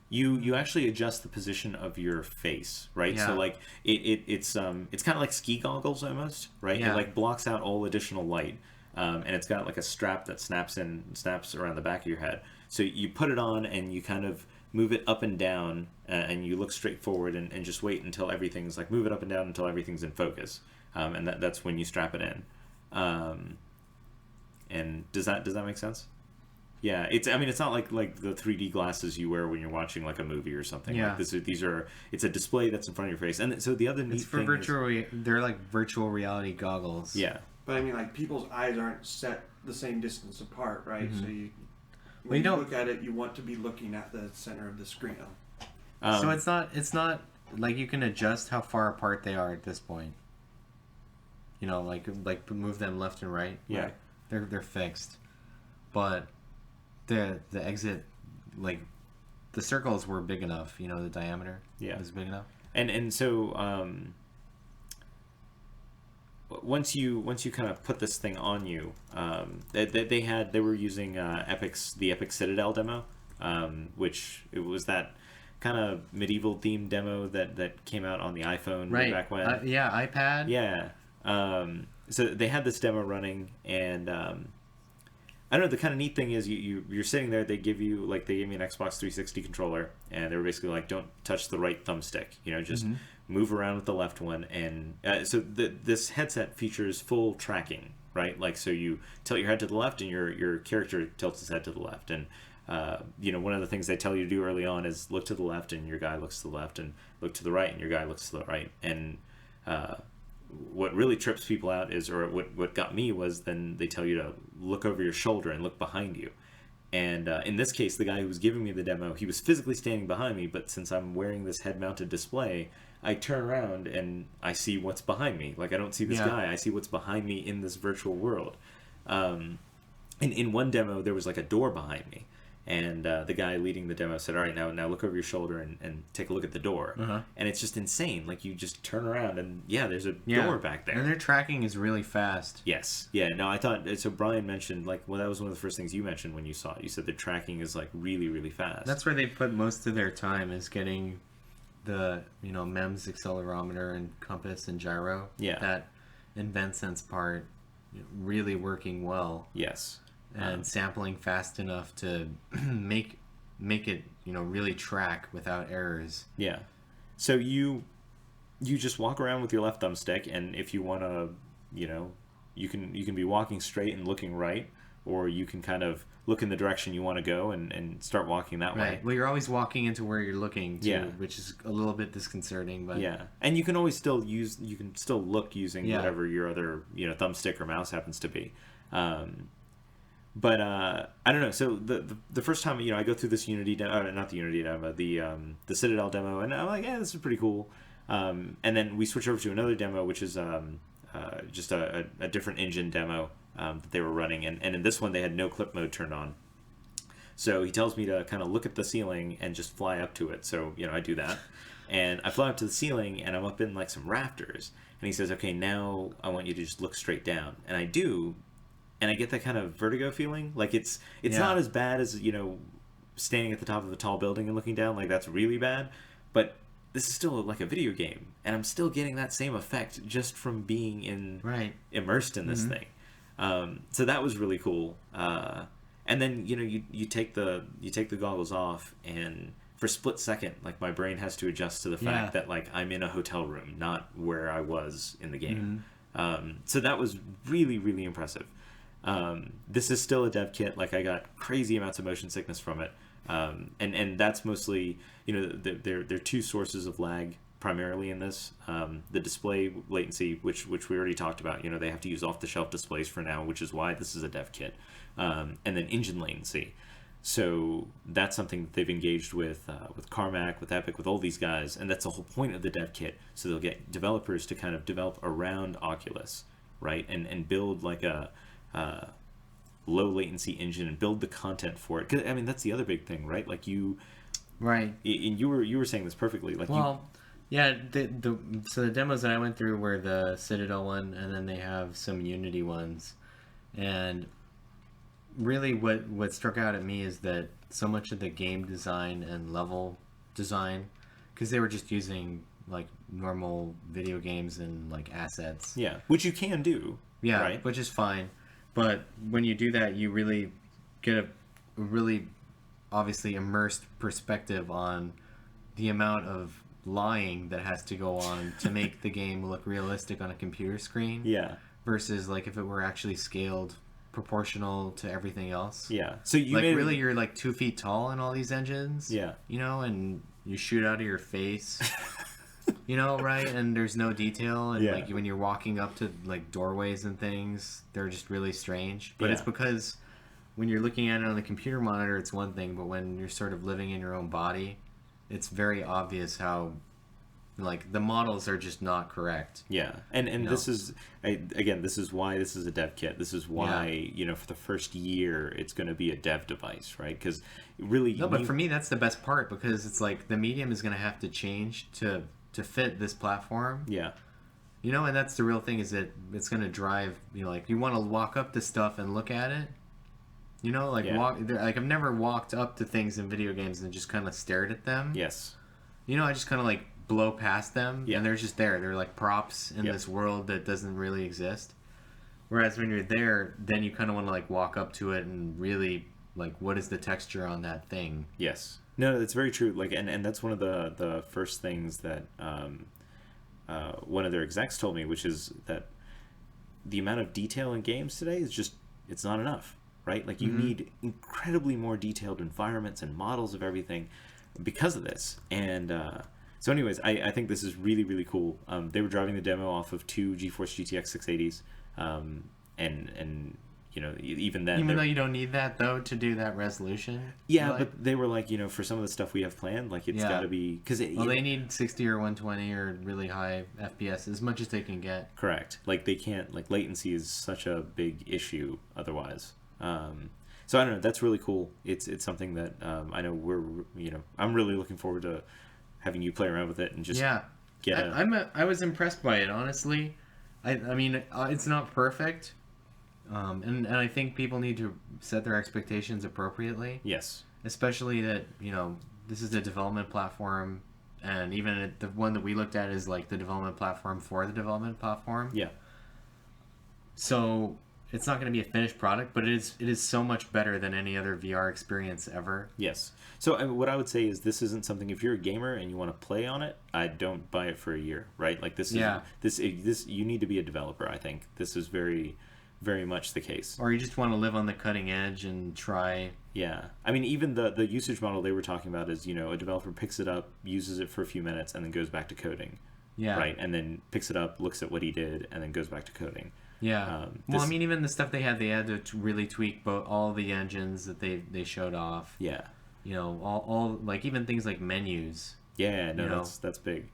[SPEAKER 1] You actually adjust the position of your face, right?
[SPEAKER 2] Yeah.
[SPEAKER 1] So like it's kind of like ski goggles almost, right?
[SPEAKER 2] Yeah.
[SPEAKER 1] It like blocks out all additional light, and it's got like a strap that snaps around the back of your head. So you put it on and you kind of move it up and down, and you look straight forward and just wait until everything's like move it up and down until everything's in focus, and that's when you strap it in. And does that make sense? Yeah, it's not like the 3D glasses you wear when you're watching like a movie or something.
[SPEAKER 2] Yeah.
[SPEAKER 1] Like it's a display that's in front of your face. And so the other neat
[SPEAKER 2] It's for
[SPEAKER 1] thing
[SPEAKER 2] they're like virtual reality goggles.
[SPEAKER 1] yeah.
[SPEAKER 3] But I mean, like people's eyes aren't set the same distance apart, right? So when
[SPEAKER 2] you
[SPEAKER 3] you
[SPEAKER 2] don't
[SPEAKER 3] look at it, you want to be looking at the center of the screen.
[SPEAKER 2] So it's not like you can adjust how far apart they are at this point. Like move them left and right.
[SPEAKER 1] Yeah.
[SPEAKER 2] They're fixed. But the exit, like the circles were big enough, the diameter was big enough.
[SPEAKER 1] And so once you kind of put this thing on you, they were using the Epic Citadel demo, which it was that kind of medieval themed demo that came out on the iPhone way back when.
[SPEAKER 2] iPad.
[SPEAKER 1] Yeah. So they had this demo running, and I don't know, the kind of neat thing is you're sitting there, they gave me an Xbox 360 controller, and they were basically like, don't touch the right thumbstick, just move around with the left one. And so this headset features full tracking, right? Like, so you tilt your head to the left and your character tilts his head to the left. And one of the things they tell you to do early on is look to the left and your guy looks to the left, and look to the right and your guy looks to the right. And what really trips people out is, or what got me was, then they tell you to look over your shoulder and look behind you. And in this case, the guy who was giving me the demo, he was physically standing behind me, but since I'm wearing this head-mounted display, I turn around and I see what's behind me. Like, I don't see this guy, I see what's behind me in this virtual world. And in one demo, there was like a door behind me. And the guy leading the demo said, all right, now look over your shoulder and take a look at the door. And it's just insane. Like, you just turn around and, there's a door back there.
[SPEAKER 2] And their tracking is really fast.
[SPEAKER 1] Yes. Yeah, no, I thought, so Brian mentioned, that was one of the first things you mentioned when you saw it. You said the tracking is, really, really fast.
[SPEAKER 2] That's where they put most of their time, is getting the, MEMS accelerometer and compass and gyro.
[SPEAKER 1] Yeah.
[SPEAKER 2] That InventSense part really working well.
[SPEAKER 1] Yes.
[SPEAKER 2] And sampling fast enough to make it really track without errors.
[SPEAKER 1] Yeah. So you just walk around with your left thumbstick, and if you want to, you can be walking straight and looking right, or you can kind of look in the direction you want to go and start walking that way.
[SPEAKER 2] Well, you're always walking into where you're looking to,
[SPEAKER 1] Yeah.
[SPEAKER 2] which is a little bit disconcerting, but
[SPEAKER 1] yeah. And you can always still look using whatever your other thumbstick or mouse happens to be. But I don't know. So the first time I go through this Unity demo, not the Unity demo, the Citadel demo, and I'm like, this is pretty cool. And then we switch over to another demo, which is just a different engine demo that they were running, and in this one they had no clip mode turned on. So he tells me to kind of look at the ceiling and just fly up to it. So I do that, and I fly up to the ceiling, and I'm up in some rafters. And he says, okay, now I want you to just look straight down, and I do. And I get that kind of vertigo feeling. Like, it's not as bad as, standing at the top of a tall building and looking down. Like, that's really bad. But this is still like a video game. And I'm still getting that same effect just from being immersed in this thing. So that was really cool. And then, you take the goggles off, and for a split second, my brain has to adjust to the fact that, I'm in a hotel room, not where I was in the game. So that was really, really impressive. This is still a dev kit. I got crazy amounts of motion sickness from it. And that's mostly, there are two sources of lag primarily in this. The display latency, which we already talked about. They have to use off-the-shelf displays for now, which is why this is a dev kit. And then engine latency. So that's something that they've engaged with Carmack, with Epic, with all these guys, and that's the whole point of the dev kit. So they'll get developers to kind of develop around Oculus, right, and build like a low latency engine and build the content for it. 'Cause, I mean, that's the other big thing, right? Like
[SPEAKER 2] Right.
[SPEAKER 1] And you were saying this perfectly. Like
[SPEAKER 2] yeah. So the demos that I went through were the Citadel one, and then they have some Unity ones, and really what struck out at me is that so much of the game design and level design, because they were just using like normal video games and like assets.
[SPEAKER 1] Yeah, which you can do.
[SPEAKER 2] Yeah,
[SPEAKER 1] right?
[SPEAKER 2] Which is fine. But when you do that, you really get a really obviously immersed perspective on the amount of lying that has to go on to make the game look realistic on a computer screen.
[SPEAKER 1] Yeah.
[SPEAKER 2] Versus like if it were actually scaled proportional to everything else.
[SPEAKER 1] Yeah. So you
[SPEAKER 2] like really you're like 2 feet tall in all these engines.
[SPEAKER 1] Yeah.
[SPEAKER 2] You know, and you shoot out of your face. You know, right? And there's no detail, and like when you're walking up to like doorways and things, they're just really strange. But it's because when you're looking at it on the computer monitor, it's one thing, but when you're sort of living in your own body, it's very obvious how like the models are just not correct.
[SPEAKER 1] Yeah. And this is this is why this is a dev kit. This is why, for the first year it's going to be a dev device, right? Cuz really
[SPEAKER 2] but for me that's the best part, because it's like the medium is going to have to change to fit this platform.
[SPEAKER 1] Yeah.
[SPEAKER 2] And that's the real thing, is that it's going to drive, like you want to walk up to stuff and look at it. Like I've never walked up to things in video games and just kind of stared at them.
[SPEAKER 1] Yes.
[SPEAKER 2] I just kind of like blow past them, and they're just there. They're like props in this world that doesn't really exist. Whereas when you're there, then you kind of want to like walk up to it and really like, what is the texture on that thing?
[SPEAKER 1] Yes. No, that's very true. Like, and that's one of the first things that one of their execs told me, which is that the amount of detail in games today is just, it's not enough, right? Like you need incredibly more detailed environments and models of everything because of this. And so anyways, I think this is really, really cool. They were driving the demo off of 2 GeForce GTX 680s. And even then...
[SPEAKER 2] Even though you don't need that, though, to do that resolution?
[SPEAKER 1] Yeah, but they were like, for some of the stuff we have planned, like, it's got to be...
[SPEAKER 2] They need 60 or 120 or really high FPS, as much as they can get.
[SPEAKER 1] Correct. Like, they can't... Like, latency is such a big issue otherwise. So, I don't know. That's really cool. It's something that I know I'm really looking forward to having you play around with it and just get
[SPEAKER 2] I was impressed by it, honestly. I mean, it's not perfect. And I think people need to set their expectations appropriately.
[SPEAKER 1] Yes.
[SPEAKER 2] Especially that, this is a development platform, and even the one that we looked at is like the development platform for the development platform.
[SPEAKER 1] Yeah.
[SPEAKER 2] So it's not going to be a finished product, but it is so much better than any other VR experience ever.
[SPEAKER 1] Yes. So what I would say is this isn't something, if you're a gamer and you want to play on it, I don't buy it for a year, right? Like this you need to be a developer, I think. This is very, very much the case.
[SPEAKER 2] Or you just want to live on the cutting edge and try.
[SPEAKER 1] Yeah. I mean, even the usage model they were talking about is, a developer picks it up, uses it for a few minutes, and then goes back to coding.
[SPEAKER 2] Yeah.
[SPEAKER 1] Right? And then picks it up, looks at what he did, and then goes back to coding.
[SPEAKER 2] Yeah. I mean, even the stuff they had to really tweak all the engines that they showed off.
[SPEAKER 1] Yeah.
[SPEAKER 2] All like even things like menus.
[SPEAKER 1] Yeah, no, that's big.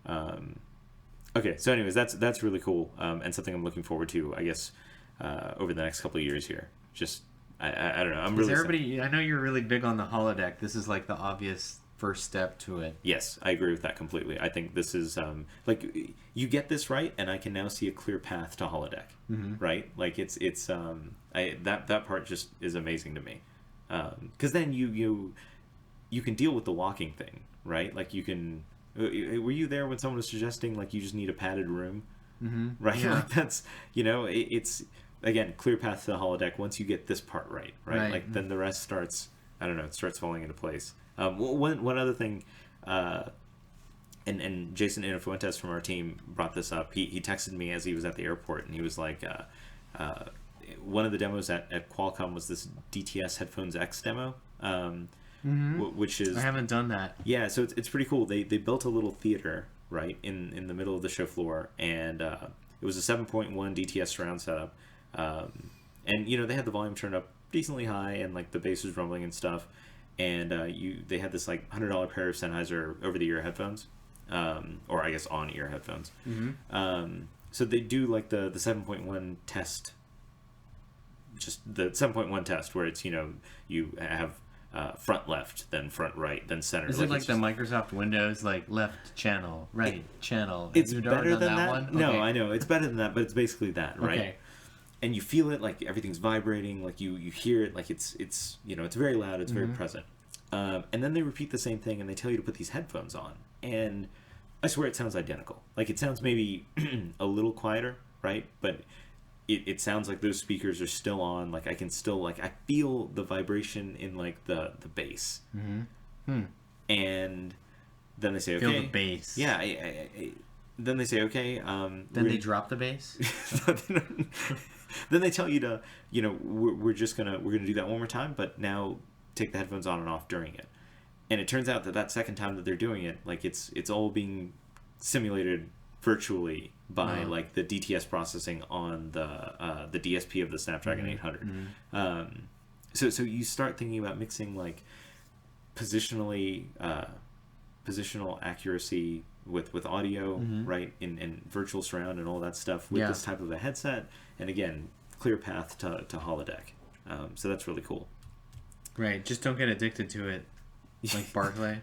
[SPEAKER 1] Okay, so anyways, that's really cool, and something I'm looking forward to, I guess, over the next couple of years here. Just I don't know. I'm really
[SPEAKER 2] everybody. I know you're really big on the holodeck. This is like the obvious first step to it.
[SPEAKER 1] Yes, I agree with that completely. I think this is like you get this right, and I can now see a clear path to holodeck. Right? Like it's that part just is amazing to me, because then you can deal with the walking thing, right? Like you can. Were you there when someone was suggesting like you just need a padded room? Right?
[SPEAKER 2] Yeah.
[SPEAKER 1] Like that's it's again clear path to the holodeck once you get this part right? Like then the rest starts. I don't know. It starts falling into place. One other thing, and Jason Inafuentes from our team brought this up. He texted me as he was at the airport, and he was like, one of the demos at Qualcomm was this DTS Headphones X demo, which is...
[SPEAKER 2] I haven't done that.
[SPEAKER 1] Yeah, so it's pretty cool. They built a little theater, right, in the middle of the show floor, and it was a 7.1 DTS surround setup, and they had the volume turned up decently high, and like the bass was rumbling and stuff. And they had this like $100 pair of Sennheiser over-the-ear headphones, or I guess on-ear headphones. So they do like the 7.1 test, just the 7.1 test where it's, you have front left, then front right, then center.
[SPEAKER 2] Is it like the Microsoft Windows, like left channel, right channel?
[SPEAKER 1] It's
[SPEAKER 2] Have you
[SPEAKER 1] better
[SPEAKER 2] done
[SPEAKER 1] than that.
[SPEAKER 2] one?
[SPEAKER 1] No,
[SPEAKER 2] Okay.
[SPEAKER 1] I know it's better than that, but it's basically that, right?
[SPEAKER 2] Okay.
[SPEAKER 1] And you feel it, like everything's vibrating, like you hear it, like it's it's very loud, it's very present. And then they repeat the same thing, and they tell you to put these headphones on, and I swear it sounds identical. Like it sounds maybe a little quieter, right? But it sounds like those speakers are still on. Like I can still I feel the vibration in like the bass. And then they say, okay,
[SPEAKER 2] Feel the bass.
[SPEAKER 1] yeah. Then they say, okay.
[SPEAKER 2] Then they drop the bass.
[SPEAKER 1] Then they tell you to, we're gonna do that one more time, but now take the headphones on and off during it. And it turns out that second time that they're doing it, like it's all being simulated virtually by like the DTS processing on the DSP of the Snapdragon 800. So you start thinking about mixing like positional accuracy with audio, right, in virtual surround and all that stuff with this type of a headset, and again, clear path to holodeck. So that's really cool.
[SPEAKER 2] Right. Just don't get addicted to it, like Barclay.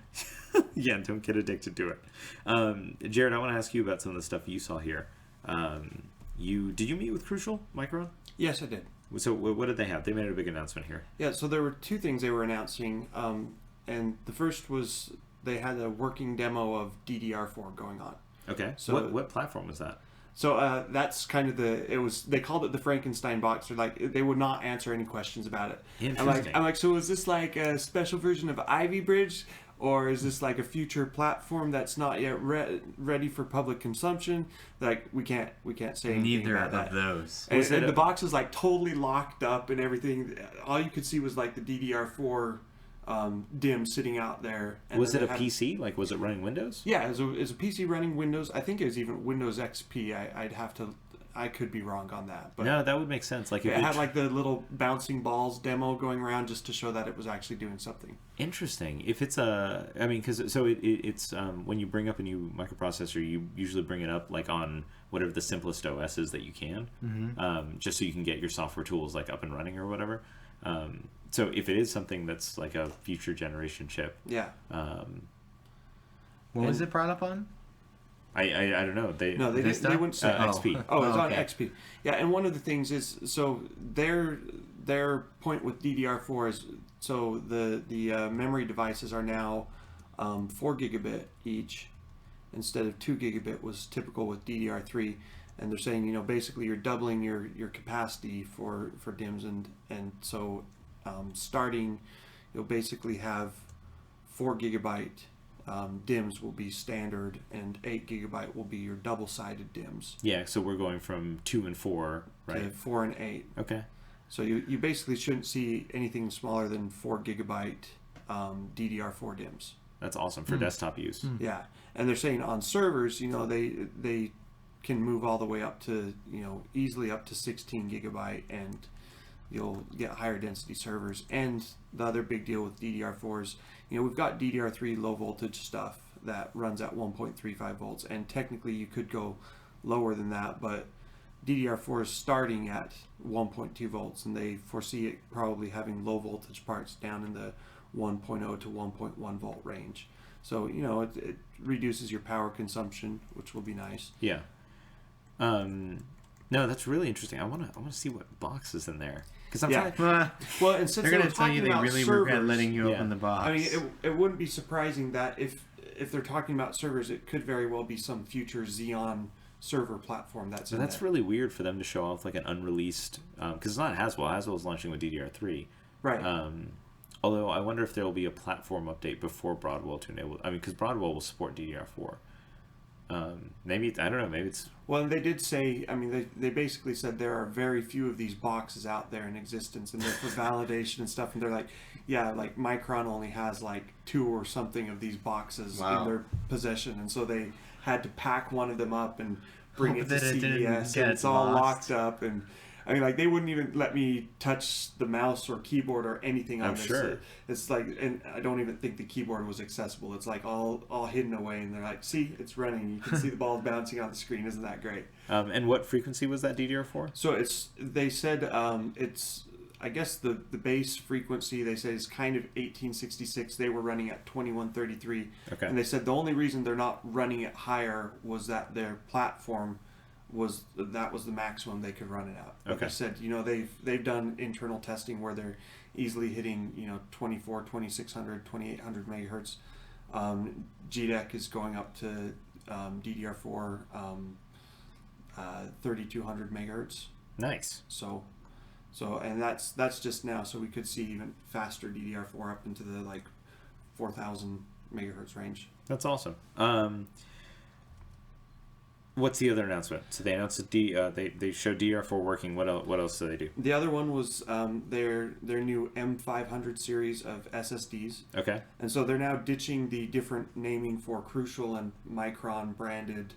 [SPEAKER 1] Yeah, don't get addicted to it. Jared, I want to ask you about some of the stuff you saw here. Did you meet with Crucial Micron?
[SPEAKER 3] Yes, I did.
[SPEAKER 1] So what did they have? They made a big announcement here.
[SPEAKER 3] Yeah, so there were two things they were announcing, and the first was they had a working demo of DDR4 going on.
[SPEAKER 1] Okay.
[SPEAKER 3] So
[SPEAKER 1] what platform was that?
[SPEAKER 3] So that's kind of they called it the Frankenstein box. They're like, they would not answer any questions about it.
[SPEAKER 1] Interesting.
[SPEAKER 3] I'm like, so is this like a special version of Ivy Bridge, or is this like a future platform that's not yet ready for public consumption? Like we can't say anything
[SPEAKER 2] Neither
[SPEAKER 3] about that.
[SPEAKER 2] of those.
[SPEAKER 3] And the box was like totally locked up and everything. All you could see was like the DDR4 DIMM sitting out there. And
[SPEAKER 1] was it a PC? Like, was it running Windows?
[SPEAKER 3] Yeah, it was a PC running Windows. I think it was even Windows XP. I could be wrong on that. But
[SPEAKER 1] no, that would make sense. Like,
[SPEAKER 3] it had like the little bouncing balls demo going around just to show that it was actually doing something.
[SPEAKER 1] Interesting. If it's it's when you bring up a new microprocessor, you usually bring it up like on whatever the simplest OS is that you can, just so you can get your software tools like up and running or whatever. So if it is something that's like a future generation chip,
[SPEAKER 3] Yeah.
[SPEAKER 2] What was it brought up on?
[SPEAKER 1] I don't know. They
[SPEAKER 3] wouldn't say.
[SPEAKER 1] XP.
[SPEAKER 3] Oh, it's on
[SPEAKER 2] okay.
[SPEAKER 3] XP. Yeah, and one of the things is, so their point with DDR4 is, so the memory devices are now 4 gigabit each instead of 2 gigabit was typical with DDR3, and they're saying basically you're doubling your capacity for DIMMs, and so starting you'll basically have 4 gigabyte DIMMs will be standard, and 8 gigabyte will be your double-sided DIMMs.
[SPEAKER 1] Yeah, so we're going from 2 and 4, right?
[SPEAKER 3] To 4 and 8.
[SPEAKER 1] Okay.
[SPEAKER 3] So you basically shouldn't see anything smaller than 4 gigabyte DDR4 DIMMs.
[SPEAKER 1] That's awesome for desktop use.
[SPEAKER 3] Yeah, and they're saying on servers, they can move all the way up to easily up to 16 gigabyte, and you'll get higher density servers. And the other big deal with DDR4 is, we've got DDR3 low voltage stuff that runs at 1.35 volts, and technically you could go lower than that, but DDR4 is starting at 1.2 volts, and they foresee it probably having low voltage parts down in the 1.0 to 1.1 volt range. So, it reduces your power consumption, which will be nice.
[SPEAKER 1] Yeah. No, that's really interesting. I want to see what box is in there, because I'm trying.
[SPEAKER 3] Well, and since
[SPEAKER 2] They're going to tell you they really regret
[SPEAKER 3] servers,
[SPEAKER 2] letting you open the box.
[SPEAKER 3] I mean, it wouldn't be surprising that if they're talking about servers, it could very well be some future Xeon server platform that's in
[SPEAKER 1] That's
[SPEAKER 3] there.
[SPEAKER 1] really weird for them to show off like an unreleased, because it's not Haswell. Haswell's launching with DDR3.
[SPEAKER 3] Right.
[SPEAKER 1] Although I wonder if there will be a platform update before Broadwell to enable. I mean, because Broadwell will support DDR4. Maybe I don't know. Maybe it's.
[SPEAKER 3] Well, they did say. I mean, they basically said there are very few of these boxes out there in existence, and they're for validation and stuff. And they're like, yeah, like Micron only has like 2 or something of these boxes in their possession, and so they had to pack one of them up and bring it to CES, and it's all locked up. And I mean, like, they wouldn't even let me touch the mouse or keyboard or anything on
[SPEAKER 1] I'm
[SPEAKER 3] this.
[SPEAKER 1] sure.
[SPEAKER 3] It's like, and I don't even think the keyboard was accessible. It's like all hidden away, and they're like, see, it's running. You can see the balls bouncing on the screen. Isn't that great?
[SPEAKER 1] And what frequency was that DDR4?
[SPEAKER 3] So they said it's, I guess the base frequency, they say, is kind of 1866. They were running at 2133.
[SPEAKER 1] Okay.
[SPEAKER 3] And they said the only reason they're not running it higher was that their platform was the maximum they could run it at. Like
[SPEAKER 1] Okay.
[SPEAKER 3] I said, they've done internal testing where they're easily hitting 24, 2600, 2800 megahertz. GDEC is going up to DDR4 3200 megahertz.
[SPEAKER 1] Nice.
[SPEAKER 3] So and that's just now. So we could see even faster DDR4 up into the like 4000 megahertz range.
[SPEAKER 1] That's awesome. What's the other announcement? So they announced they showed DDR4 working. What else do they do?
[SPEAKER 3] The other one was their new M500 series of SSDs.
[SPEAKER 1] Okay.
[SPEAKER 3] And so they're now ditching the different naming for Crucial and Micron branded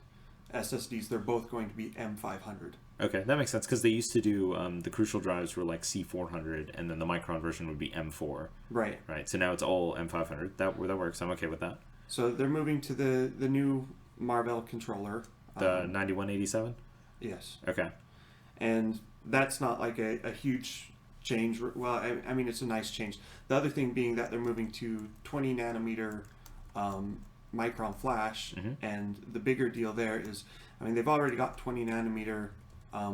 [SPEAKER 3] SSDs. They're both going to be M500.
[SPEAKER 1] Okay, that makes sense because they used to do the Crucial drives were like C400, and then the Micron version would be M4.
[SPEAKER 3] Right.
[SPEAKER 1] Right. So now it's all M500. That works. I'm okay with that.
[SPEAKER 3] So they're moving to the new Marvell controller.
[SPEAKER 1] The 9187.
[SPEAKER 3] Yes.
[SPEAKER 1] Okay.
[SPEAKER 3] And that's not like a huge change. Well, I mean, it's a nice change. The other thing being that they're moving to 20 nanometer Micron flash, and the bigger deal there is, I mean, they've already got 20 nanometer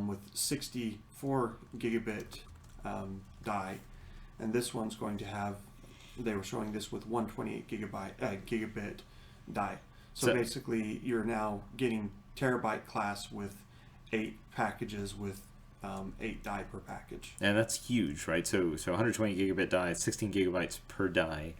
[SPEAKER 3] with 64 gigabit die, and this one's going to have. They were showing this with 128 gigabit die. So basically, you're now getting terabyte class with 8 packages with 8 die per package.
[SPEAKER 1] And that's huge, right? So 120 gigabit die, 16 gigabytes per die.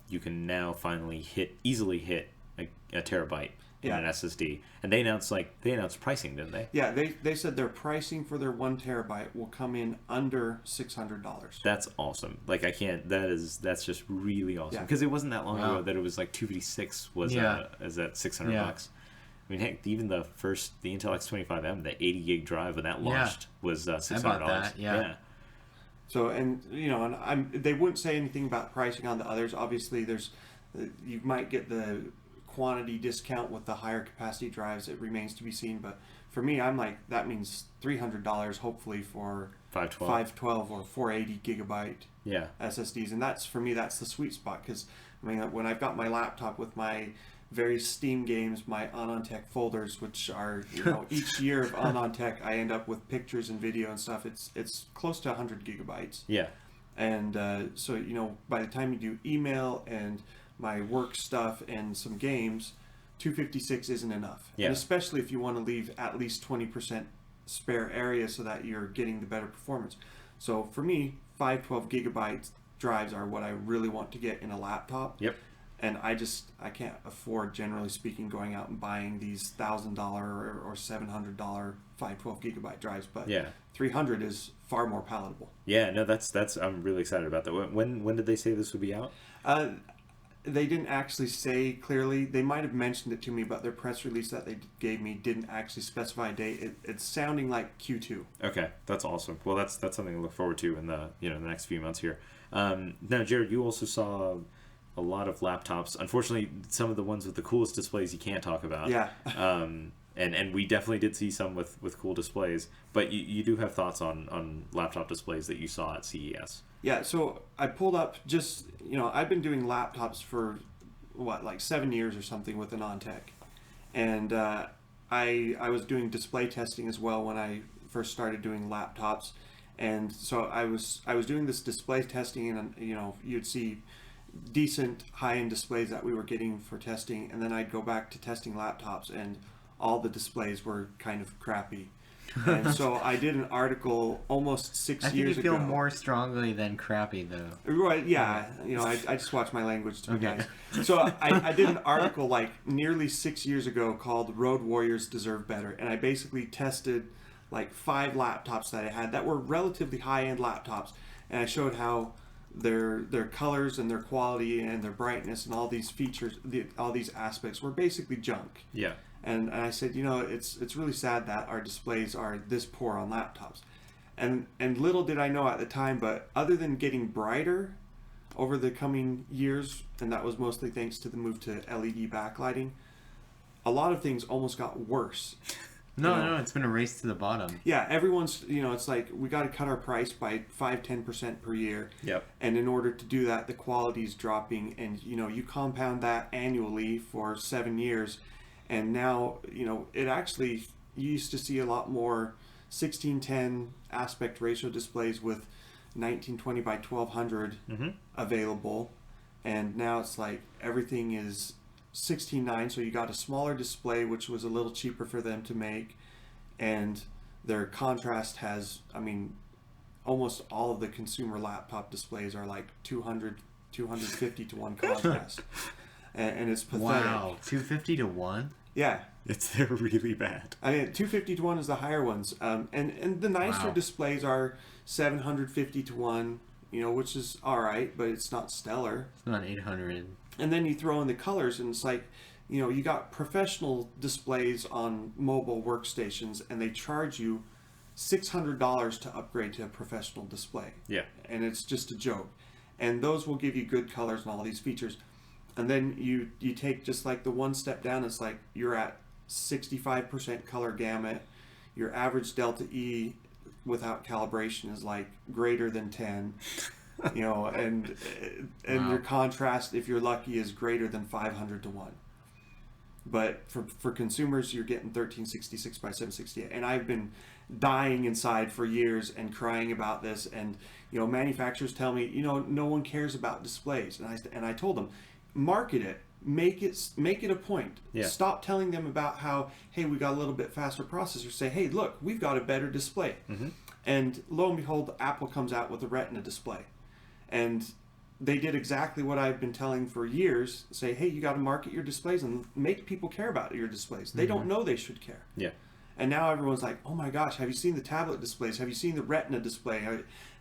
[SPEAKER 1] You can now finally easily hit a terabyte in an SSD. And they announced pricing, didn't they?
[SPEAKER 3] Yeah, they said their pricing for their 1 terabyte will come in under $600.
[SPEAKER 1] That's awesome. Like that's just really awesome. Because it wasn't that long ago that it was like 256 was at $600. I mean, heck, even the Intel X25M, the 80 gig drive when that launched was $600.
[SPEAKER 2] I bought that, yeah.
[SPEAKER 3] So, and they wouldn't say anything about pricing on the others. Obviously, you might get the quantity discount with the higher capacity drives. It remains to be seen. But for me, I'm like, that means $300 hopefully for 512 or 480 gigabyte SSDs, and for me that's the sweet spot. Because I mean, when I've got my laptop with my various Steam games, my AnandTech folders, which are each year of AnandTech, I end up with pictures and video and stuff. It's close to 100 gigabytes.
[SPEAKER 1] Yeah.
[SPEAKER 3] And so by the time you do email and my work stuff and some games, 256 isn't enough.
[SPEAKER 1] Yeah.
[SPEAKER 3] And especially if you want to leave at least 20% spare area so that you're getting the better performance. So for me, 512 gigabyte drives are what I really want to get in a laptop.
[SPEAKER 1] Yep.
[SPEAKER 3] And I can't afford, generally speaking, going out and buying these $1,000 or $700 512 gigabyte drives. But 300 is far more palatable.
[SPEAKER 1] Yeah, no, that's I'm really excited about that. When did they say this would be out?
[SPEAKER 3] They didn't actually say clearly. They might have mentioned it to me, but their press release that they gave me didn't actually specify a date. It's sounding like Q2.
[SPEAKER 1] Okay, that's awesome. Well, that's something to look forward to in the the next few months here. Now, Jared, you also saw a lot of laptops. Unfortunately, some of the ones with the coolest displays you can't talk about.
[SPEAKER 3] Yeah.
[SPEAKER 1] And we definitely did see some with cool displays. But you do have thoughts on laptop displays that you saw at CES.
[SPEAKER 3] Yeah, so I pulled up I've been doing laptops for, like 7 years or something with AnandTech. And I was doing display testing as well when I first started doing laptops. And so I was doing this display testing, and you'd see decent high-end displays that we were getting for testing, and then I'd go back to testing laptops, and all the displays were kind of crappy. And so I did an article almost 6 years ago.
[SPEAKER 2] I think you feel more strongly than crappy, though.
[SPEAKER 3] Right, yeah. I just watch my language to be nice. So I did an article like nearly 6 years ago called Road Warriors Deserve Better, and I basically tested like 5 laptops that I had that were relatively high-end laptops, and I showed how their colors and their quality and their brightness and all these features, all these aspects were basically junk.
[SPEAKER 1] Yeah.
[SPEAKER 3] And I said, it's really sad that our displays are this poor on laptops. And little did I know at the time, but other than getting brighter over the coming years, and that was mostly thanks to the move to LED backlighting, a lot of things almost got worse.
[SPEAKER 2] No, it's been a race to the bottom.
[SPEAKER 3] Yeah, everyone's, it's like we got to cut our price by 5-10% per year.
[SPEAKER 1] Yep.
[SPEAKER 3] And in order to do that, the quality's dropping, and you compound that annually for 7 years, and now it actually, you used to see a lot more 16:10 aspect ratio displays with 1920 by 1200 available, and now it's like everything is 16:9, so you got a smaller display, which was a little cheaper for them to make, and their contrast has, almost all of the consumer laptop displays are like 250 to 1 contrast. And it's pathetic.
[SPEAKER 2] Wow, 250 to 1?
[SPEAKER 3] Yeah.
[SPEAKER 1] They're really bad.
[SPEAKER 3] 250 to 1 is the higher ones. And the nicer displays are 750 to 1, which is all right, but it's not stellar.
[SPEAKER 2] It's not 800.
[SPEAKER 3] And then you throw in the colors, and it's like, you got professional displays on mobile workstations, and they charge you $600 to upgrade to a professional display.
[SPEAKER 1] Yeah.
[SPEAKER 3] And it's just a joke. And those will give you good colors and all these features. And then you take just like the one step down, it's like you're at 65% color gamut. Your average delta E without calibration is like greater than 10. And
[SPEAKER 2] Wow.
[SPEAKER 3] Your contrast, if you're lucky, is greater than 500 to 1. But for consumers, you're getting 1366 by 768. And I've been dying inside for years and crying about this. And manufacturers tell me, no one cares about displays. And I told them, market it, make it a point.
[SPEAKER 1] Yeah.
[SPEAKER 3] Stop telling them about how, hey, we got a little bit faster processor. Say, hey, look, we've got a better display. And lo and behold, Apple comes out with a Retina display. And they did exactly what I've been telling for years. Say, hey, you got to market your displays and make people care about your displays. They don't know they should care.
[SPEAKER 1] Yeah.
[SPEAKER 3] And now everyone's like, oh my gosh, have you seen the tablet displays? Have you seen the Retina display?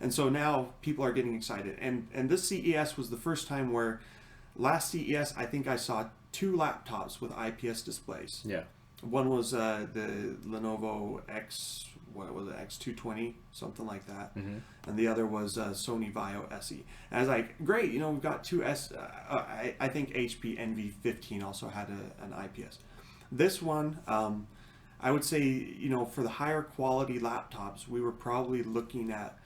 [SPEAKER 3] And so now people are getting excited. And this CES was the first time where last CES, I think I saw 2 laptops with IPS displays.
[SPEAKER 1] Yeah.
[SPEAKER 3] One was the Lenovo X220, something like that. And the other was Sony Vaio SE. And I was like, great, we've got 2 I think HP NV15 also had an IPS. This one, I would say, for the higher quality laptops, we were probably looking at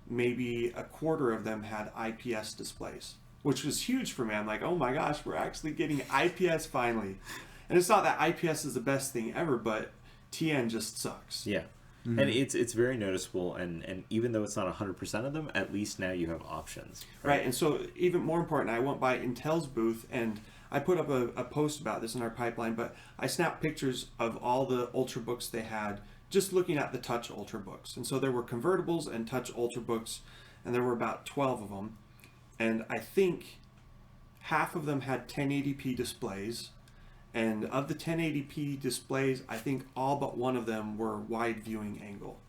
[SPEAKER 3] maybe a quarter of them had IPS displays, which was huge for me. I'm like, oh my gosh, we're actually getting IPS finally. And it's not that IPS is the best thing ever, but TN just sucks.
[SPEAKER 1] Yeah. And it's very noticeable, and even though it's not 100% of them, at least now you have options.
[SPEAKER 3] Right, and so even more important, I went by Intel's booth, and I put up a post about this in our pipeline, but I snapped pictures of all the Ultrabooks they had, just looking at the Touch Ultrabooks. And so there were convertibles and Touch Ultrabooks, and there were about 12 of them. And I think half of them had 1080p displays. And of the 1080p displays, I think all but one of them were wide viewing angle.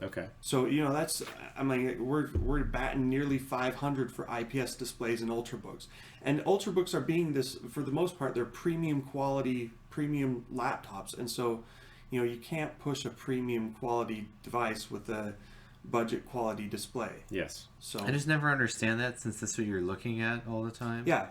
[SPEAKER 1] Okay.
[SPEAKER 3] So, that's, we're batting nearly 500 for IPS displays and Ultrabooks. And Ultrabooks are being this, for the most part, they're premium quality, premium laptops. And so, you can't push a premium quality device with a budget quality display.
[SPEAKER 1] Yes.
[SPEAKER 2] So I just never understand that, since that's what you're looking at all the time.
[SPEAKER 3] Yeah.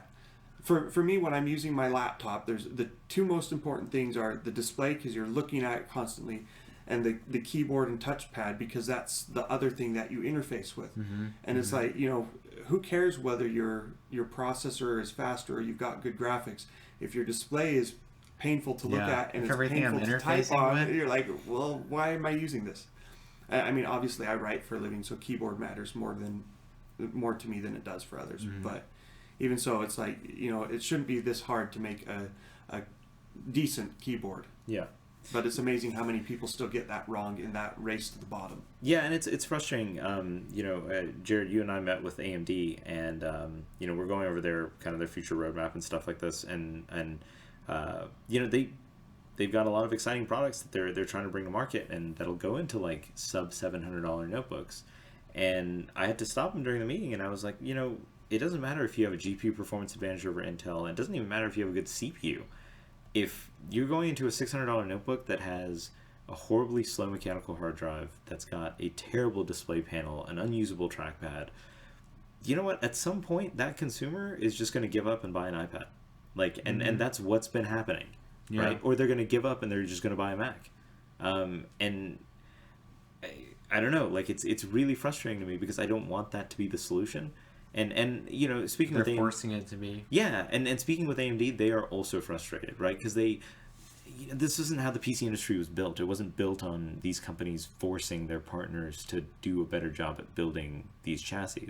[SPEAKER 3] For me, when I'm using my laptop, there's the 2 most important things are the display, because you're looking at it constantly, and the keyboard and touchpad, because that's the other thing that you interface with. And it's like, who cares whether your processor is faster or you've got good graphics? If your display is painful to look at and it's painful to type on, you're like, well, why am I using this? Obviously I write for a living, so keyboard matters more to me than it does for others. But even so, it's like, it shouldn't be this hard to make a decent keyboard.
[SPEAKER 1] Yeah.
[SPEAKER 3] But it's amazing how many people still get that wrong in that race to the bottom.
[SPEAKER 1] Yeah, and it's frustrating. Jared, you and I met with AMD, and we're going over their future roadmap and stuff like this, and they've got a lot of exciting products that they're trying to bring to market, and that'll go into like sub $700 notebooks. And I had to stop him during the meeting, and I was like, it doesn't matter if you have a GPU performance advantage over Intel. It doesn't even matter if you have a good CPU. If you're going into a $600 notebook that has a horribly slow mechanical hard drive, that's got a terrible display panel, an unusable trackpad, you know what? At some point, that consumer is just going to give up and buy an iPad. And that's what's been happening, right? Or they're going to give up and they're just going to buy a Mac. And I don't know, it's really frustrating to me because I don't want that to be the solution. And speaking
[SPEAKER 2] they're
[SPEAKER 1] with
[SPEAKER 2] forcing it to be.
[SPEAKER 1] Yeah, and speaking with AMD, they are also frustrated, right? Because this isn't how the PC industry was built. It wasn't built on these companies forcing their partners to do a better job at building these chassis.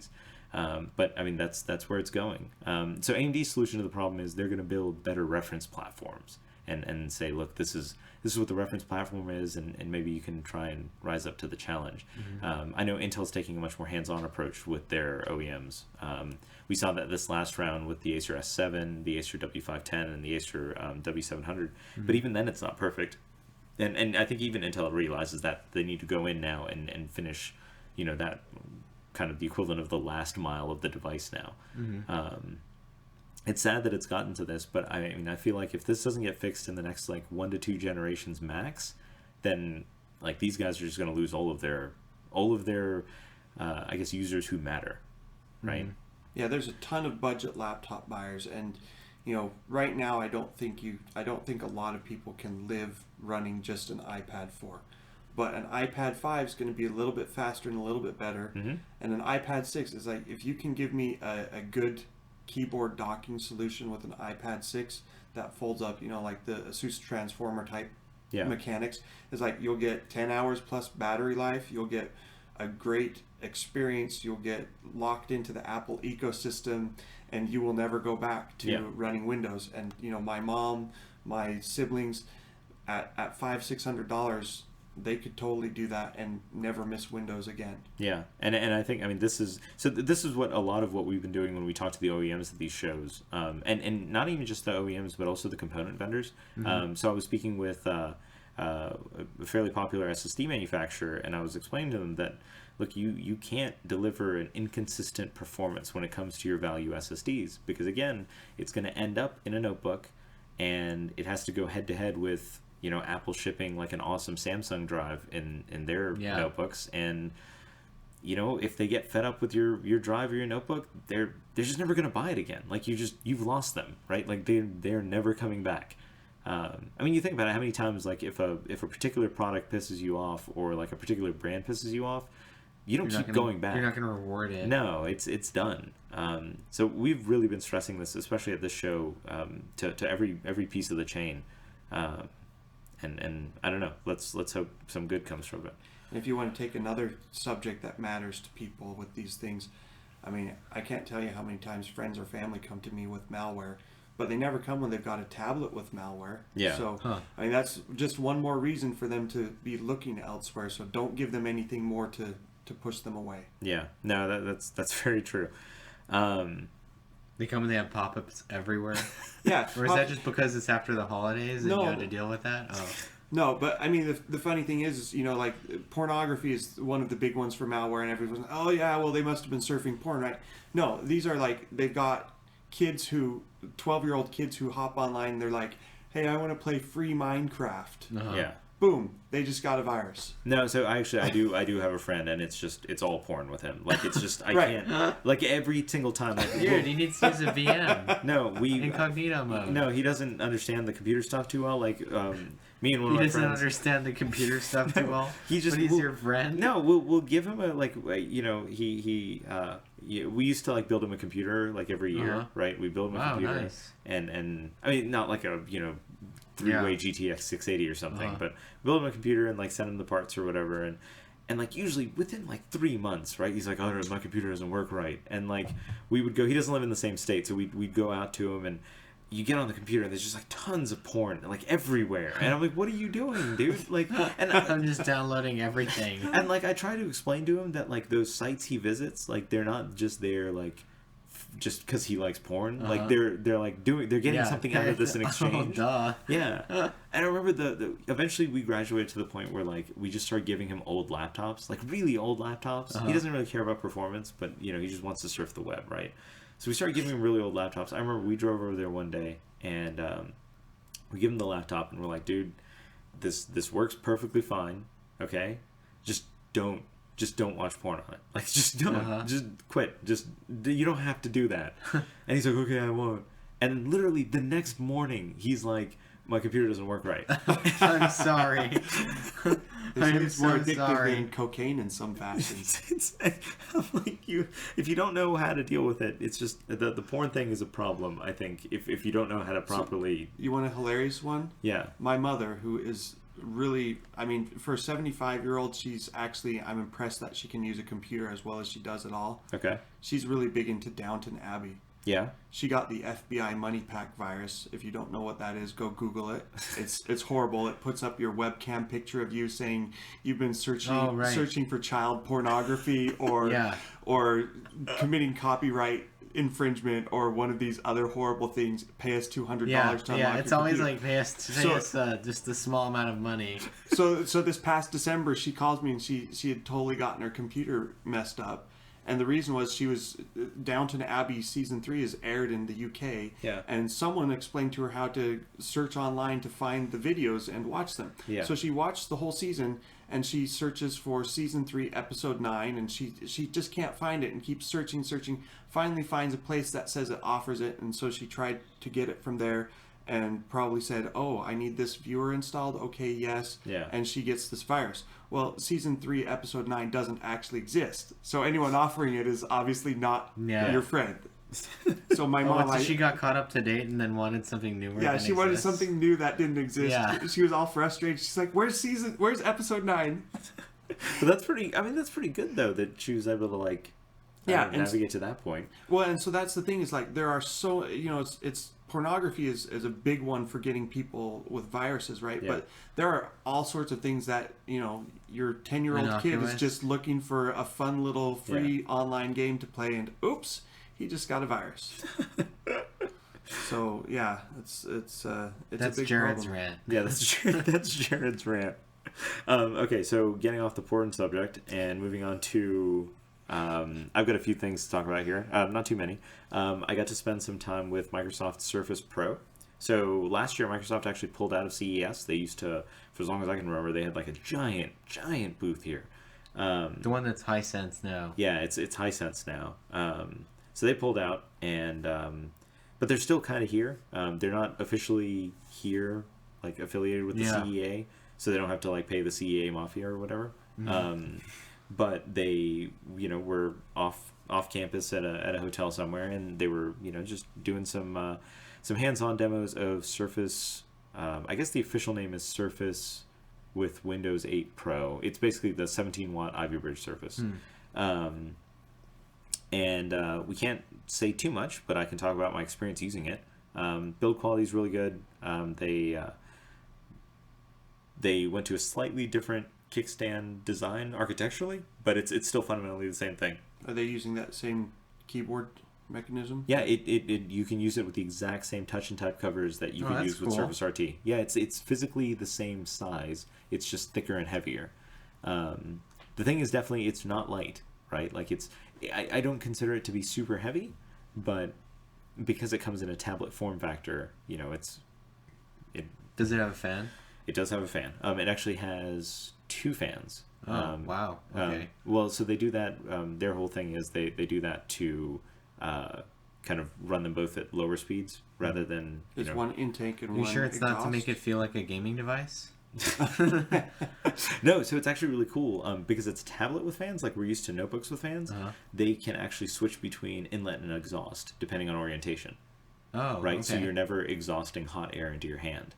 [SPEAKER 1] But I mean, that's where it's going. So AMD's solution to the problem is they're going to build better reference platforms and say, look, this is what the reference platform is, and maybe you can try and rise up to the challenge. I know Intel's taking a much more hands-on approach with their OEMs. We saw that this last round with the Acer S7, the Acer W510, and the Acer W700. But even then, it's not perfect. And I think even Intel realizes that they need to go in now and finish, that kind of the equivalent of the last mile of the device now. It's sad that it's gotten to this, but I mean, I feel like if this doesn't get fixed in the next 1 to 2 generations max, then these guys are just going to lose all of their I guess users who matter, right?
[SPEAKER 3] Yeah, there's a ton of budget laptop buyers, and right now I don't think a lot of people can live running just an iPad 4. But an iPad 5 is going to be a little bit faster and a little bit better, and an iPad 6 is if you can give me a good keyboard docking solution with an iPad 6 that folds up, like the Asus Transformer type mechanics, is you'll get 10 hours plus battery life, you'll get a great experience, you'll get locked into the Apple ecosystem, and you will never go back to running Windows. And my mom, my siblings, at $500-600, they could totally do that and never miss Windows again. Yeah,
[SPEAKER 1] and I think, I mean, this is what a lot of what we've been doing when we talk to the OEMs at these shows, and not even just the OEMs, but also the component vendors. So I was speaking with a fairly popular SSD manufacturer, and I was explaining to them that, look, you can't deliver an inconsistent performance when it comes to your value SSDs, because again, it's going to end up in a notebook, and it has to go head to head with Apple shipping an awesome Samsung drive in their notebooks, and if they get fed up with your drive or your notebook, they're just never going to buy it again. You've lost them, right? They're never coming back. I mean, you think about it, how many times if a particular product pisses you off, or a particular brand pisses you off, you don't keep going back.
[SPEAKER 2] You're not going to reward it.
[SPEAKER 1] No, it's done. So we've really been stressing this, especially at this show, to every piece of the chain. And I don't know, let's hope some good comes from it.
[SPEAKER 3] And if you want to take another subject that matters to people with these things, I mean, I can't tell you how many times friends or family come to me with malware, but they never come when they've got a tablet with malware.
[SPEAKER 1] Yeah.
[SPEAKER 3] So, I mean, that's just one more reason for them to be looking elsewhere. So don't give them anything more to push them away.
[SPEAKER 1] Yeah. No, that's very true.
[SPEAKER 2] They come and they have pop-ups everywhere.
[SPEAKER 3] Yeah.
[SPEAKER 2] Or is that just because it's after the holidays and you have to deal with that? Oh.
[SPEAKER 3] No, but I mean, the funny thing is, pornography is one of the big ones for malware, and everyone's, oh yeah, well, they must have been surfing porn, right? No, these are they've got 12-year-old kids who hop online, and they're like, hey, I want to play free Minecraft.
[SPEAKER 1] Yeah.
[SPEAKER 3] Boom, they just got a virus.
[SPEAKER 1] No, so I do have a friend, and it's all porn with him. It's just I can't every single time.
[SPEAKER 2] Dude, he needs to use a VM.
[SPEAKER 1] No,
[SPEAKER 2] incognito mode.
[SPEAKER 1] No, he doesn't understand the computer stuff too well. Me and one of my friends. He
[SPEAKER 2] doesn't understand the computer stuff too well. He's your friend.
[SPEAKER 1] No, we'll give him a we used to build him a computer every year, right? We build him a computer,
[SPEAKER 2] nice.
[SPEAKER 1] and I mean not a 3-way GTX 680 or something, but build him a computer and send him the parts or whatever, and usually within 3 months, right? He's like, oh, my computer doesn't work right, and we would go. He doesn't live in the same state, so we'd go out to him, and you get on the computer and there's just tons of porn everywhere, and I'm like, what are you doing, dude? And
[SPEAKER 2] I'm just downloading everything.
[SPEAKER 1] And I try to explain to him that those sites he visits, they're not just there just because he likes porn.
[SPEAKER 2] Uh-huh.
[SPEAKER 1] Like they're getting something out of this in exchange.
[SPEAKER 2] Oh, duh.
[SPEAKER 1] Yeah. And I remember the eventually we graduated to the point where like we just started giving him old laptops, like really old laptops. He doesn't really care about performance, but you know, he just wants to surf the web, right? So we started giving him really old laptops. I remember we drove over there one day and we give him the laptop and we're like, dude, this works perfectly fine, okay? Just don't watch porn on it. Like, just don't. Just quit. You don't have to do that. And he's like, okay, I won't. And literally the next morning, he's like, my computer doesn't work right.
[SPEAKER 2] I'm sorry. I'm
[SPEAKER 3] It's more
[SPEAKER 2] so
[SPEAKER 3] addictive
[SPEAKER 2] sorry.
[SPEAKER 3] than cocaine in some fashions.
[SPEAKER 1] I'm like, if you don't know how to deal with it, it's just, the porn thing is a problem, I think, if you don't know how to properly...
[SPEAKER 3] You want a hilarious one?
[SPEAKER 1] Yeah.
[SPEAKER 3] My mother, who is really, I mean, for a 75-year-old, she's actually, I'm impressed that she can use a computer as well as she does it all.
[SPEAKER 1] Okay.
[SPEAKER 3] She's really big into Downton Abbey.
[SPEAKER 1] Yeah.
[SPEAKER 3] She got the FBI Money Pack virus. If you don't know what that is, go Google it. It's horrible. It puts up your webcam picture of you saying you've been searching for child pornography or committing copyright infringement or one of these other horrible things. Pay us $200 to unlock
[SPEAKER 2] Yeah, it's
[SPEAKER 3] your
[SPEAKER 2] always
[SPEAKER 3] computer.
[SPEAKER 2] like pay us just a small amount of money.
[SPEAKER 3] So this past December, she calls me and she had totally gotten her computer messed up. And the reason was she was Downton Abbey season 3 is aired in the UK.
[SPEAKER 1] Yeah.
[SPEAKER 3] And someone explained to her how to search online to find the videos and watch them.
[SPEAKER 1] Yeah.
[SPEAKER 3] So she watched the whole season and she searches for season 3 episode 9 and she just can't find it and keeps searching. Finally finds a place that says it offers it, and so she tried to get it from there and probably said, oh, I need this viewer installed. Okay, yes.
[SPEAKER 1] Yeah.
[SPEAKER 3] And she gets this virus. Well, season 3, episode 9 doesn't actually exist. So anyone offering it is obviously not your friend. So my mom,
[SPEAKER 2] So she got caught up to date and then wanted something newer.
[SPEAKER 3] yeah, she wanted something new that didn't exist.
[SPEAKER 2] Yeah.
[SPEAKER 3] She was all frustrated. She's like, where's episode 9?
[SPEAKER 1] But that's pretty good though, that she was able to like navigate to that point.
[SPEAKER 3] Well, and so that's the thing is like there are so, you know, it's pornography is a big one for getting people with viruses, right?
[SPEAKER 1] Yeah.
[SPEAKER 3] But there are all sorts of things that, you know, your 10-year-old kid is
[SPEAKER 2] Innocuous.
[SPEAKER 3] just looking for a fun little free online game to play, and oops, he just got a virus. So yeah, it's
[SPEAKER 2] That's
[SPEAKER 3] a big
[SPEAKER 2] Jared's
[SPEAKER 3] problem.
[SPEAKER 2] rant.
[SPEAKER 1] Yeah, that's Jared's rant. Okay, so getting off the porn subject and moving on to... I've got a few things to talk about here. Not too many. I got to spend some time with Microsoft Surface Pro. So last year, Microsoft actually pulled out of CES. They used to, for as long as I can remember, they had like a giant booth here.
[SPEAKER 2] The one that's Hisense now.
[SPEAKER 1] Yeah, it's Hisense now. So they pulled out, and but they're still kind of here. They're not officially here, like affiliated with the CEA, so they don't have to like pay the CEA mafia or whatever. Mm-hmm. But they, you know, were off campus at a hotel somewhere, and they were, you know, just doing some hands-on demos of Surface. I guess the official name is Surface with Windows 8 Pro. It's basically the 17-watt Ivy Bridge Surface. And we can't say too much, but I can talk about my experience using it. Build quality is really good. They went to a slightly different kickstand design architecturally, but it's still fundamentally the same thing.
[SPEAKER 3] Are they using that same keyboard mechanism?
[SPEAKER 1] Yeah, it you can use it with the exact same touch and type covers that you can use with Surface RT. Yeah, it's physically the same size. It's just thicker and heavier. The thing is definitely it's not light, right? Like I don't consider it to be super heavy, but because it comes in a tablet form factor, you know,
[SPEAKER 2] Does it have a fan?
[SPEAKER 1] It does have a fan. It actually has 2 fans.
[SPEAKER 2] Wow. Okay.
[SPEAKER 1] Well, so they do that. Their whole thing is they do that to kind of run them both at lower speeds rather than.
[SPEAKER 3] It's one intake and
[SPEAKER 2] You
[SPEAKER 3] one
[SPEAKER 2] sure it's not to
[SPEAKER 3] exhaust?
[SPEAKER 2] make it feel like a gaming device?
[SPEAKER 1] No, so it's actually really cool because it's a tablet with fans, like we're used to notebooks with fans. They can actually switch between inlet and exhaust depending on orientation.
[SPEAKER 2] Oh,
[SPEAKER 1] right.
[SPEAKER 2] okay.
[SPEAKER 1] So you're never exhausting hot air into your hand.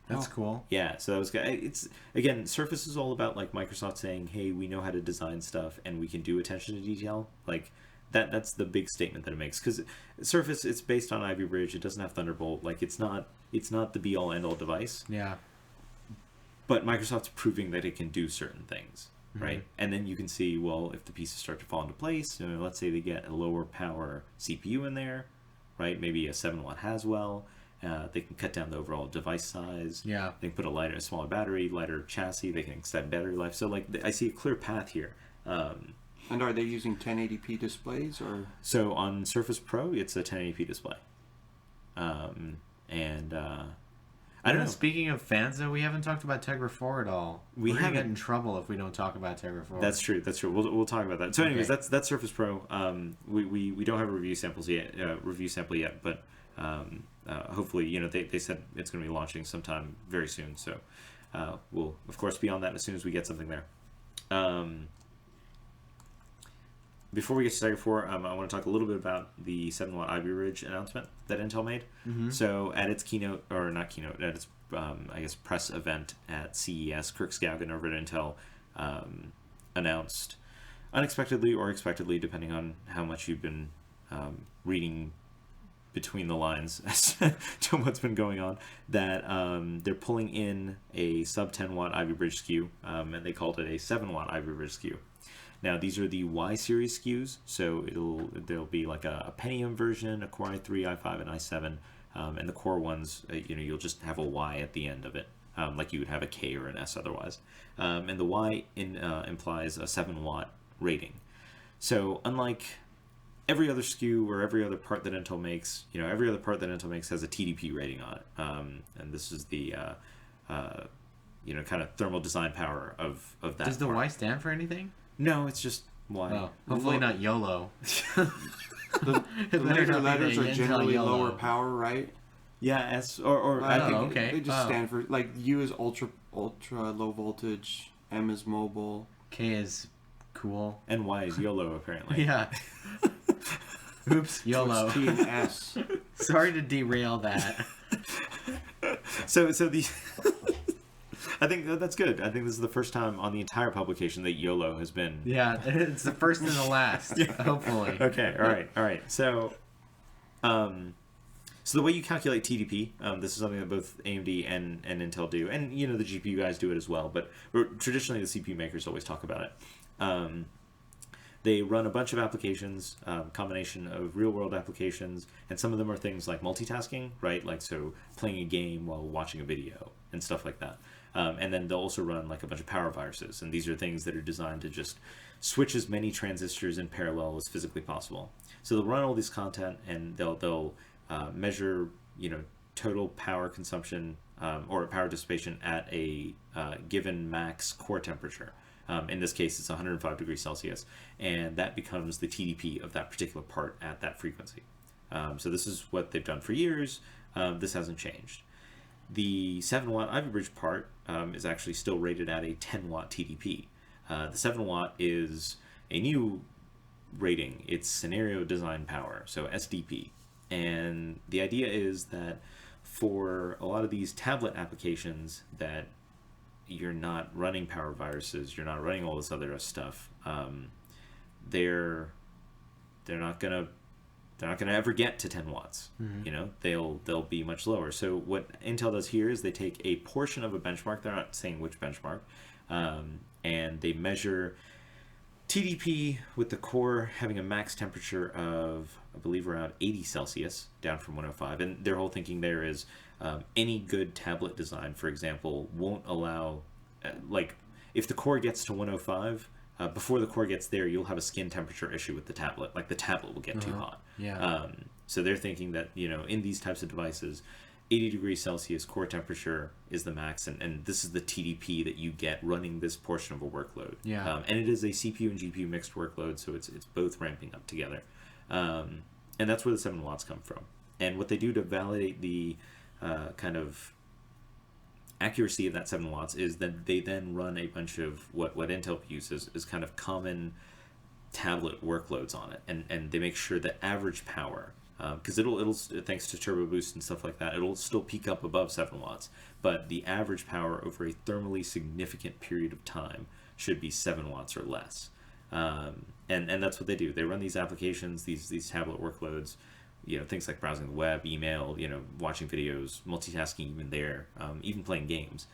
[SPEAKER 2] That's cool.
[SPEAKER 1] Yeah, so that was good. It's again, Surface is all about like Microsoft saying, "Hey, we know how to design stuff, and we can do attention to detail." Like that's the big statement that it makes. Because Surface, it's based on Ivy Bridge. It doesn't have Thunderbolt. Like it's not the be all end all device.
[SPEAKER 2] Yeah.
[SPEAKER 1] But Microsoft's proving that it can do certain things. right? And then you can see, well, if the pieces start to fall into place, let's say they get a lower power CPU in there, right? Maybe a 7-watt Haswell. They can cut down the overall device size.
[SPEAKER 2] Yeah.
[SPEAKER 1] They can put a smaller battery, lighter chassis. They can extend battery life. So I see a clear path here.
[SPEAKER 3] And are they using 1080p displays or?
[SPEAKER 1] So on Surface Pro, it's a 1080p display. I don't know.
[SPEAKER 2] Speaking of fans, though, we haven't talked about Tegra 4 at all. We're gonna get in trouble if we don't talk about Tegra 4.
[SPEAKER 1] That's true. We'll talk about that. So, anyways, that's Surface Pro. We don't have a review sample yet, but hopefully, they said it's going to be launching sometime very soon. So, we'll of course be on that as soon as we get something there. Before we get to Tegra 4, I want to talk a little bit about the 7-watt Ivy Ridge announcement that Intel made. So at its at its press event at CES, Kirk Skaugen over at Intel announced, unexpectedly or expectedly, depending on how much you've been reading between the lines as to what's been going on, that they're pulling in a sub 10-watt Ivy Bridge SKU, and they called it a 7-watt Ivy Bridge SKU. Now, these are the Y series SKUs, so there'll be like a Pentium version, a Core i3, i5, and i7, and the Core ones, you'll just have a Y at the end of it, like you would have a K or an S otherwise. And the Y implies a 7-watt rating. So unlike every other SKU or every other part that Intel makes, every other part that Intel makes has a TDP rating on it, and this is the kind of thermal design power of that.
[SPEAKER 2] Does the
[SPEAKER 1] part.
[SPEAKER 2] Y stand for anything?
[SPEAKER 1] No, it's just Y.
[SPEAKER 2] Oh, hopefully not YOLO.
[SPEAKER 3] The later letters are generally
[SPEAKER 2] YOLO.
[SPEAKER 3] lower power, right?
[SPEAKER 1] Yeah, S or
[SPEAKER 3] I think
[SPEAKER 2] okay.
[SPEAKER 3] they just stand for, like, U is ultra low voltage, M is mobile,
[SPEAKER 2] K is cool,
[SPEAKER 1] and Y is YOLO apparently.
[SPEAKER 2] Yeah. Oops, YOLO.
[SPEAKER 3] T and S.
[SPEAKER 2] Sorry to derail that.
[SPEAKER 1] So the I think that's good. I think this is the first time on the entire publication that YOLO has been.
[SPEAKER 2] Yeah, it's the first and the last. Yeah. Hopefully.
[SPEAKER 1] Okay. All right. So, so the way you calculate TDP, this is something that both AMD and Intel do, and the GPU guys do it as well. But traditionally, the CPU makers always talk about it. They run a bunch of applications, combination of real-world applications, and some of them are things like multitasking, right? Like so, playing a game while watching a video and stuff like that. And then they'll also run like a bunch of power viruses, and these are things that are designed to just switch as many transistors in parallel as physically possible. So they'll run all this content, and they'll measure total power consumption or power dissipation at a given max core temperature. In this case, it's 105 degrees Celsius, and that becomes the TDP of that particular part at that frequency. So this is what they've done for years. This hasn't changed. The 7-watt Ivy Bridge part is actually still rated at a 10-watt TDP. The 7-watt is a new rating. It's Scenario Design Power, so SDP. And the idea is that for a lot of these tablet applications that you're not running power viruses, you're not running all this other stuff, they're not gonna ever get to 10 watts. They'll be much lower. So what Intel does here is they take a portion of a benchmark, they're not saying which benchmark, and they measure TDP with the core having a max temperature of, I believe, around 80 Celsius, down from 105. And their whole thinking there is any good tablet design, for example, won't allow, if the core gets to 105, before the core gets there, you'll have a skin temperature issue with the tablet. Like the tablet will get too hot.
[SPEAKER 2] Yeah.
[SPEAKER 1] So they're thinking that, in these types of devices, 80 degrees Celsius core temperature is the max, and this is the TDP that you get running this portion of a workload.
[SPEAKER 2] Yeah.
[SPEAKER 1] And it is a CPU and GPU mixed workload, so it's both ramping up together. And that's where the 7 watts come from. And what they do to validate the kind of accuracy of that 7 watts is that they then run a bunch of what Intel uses is kind of common tablet workloads on it, and they make sure that average power, because it'll thanks to turbo boost and stuff like that, it'll still peak up above 7 watts, but the average power over a thermally significant period of time should be 7 watts or less. And that's what they do. They run these applications, these tablet workloads, things like browsing the web, email, watching videos, multitasking even there, even playing games.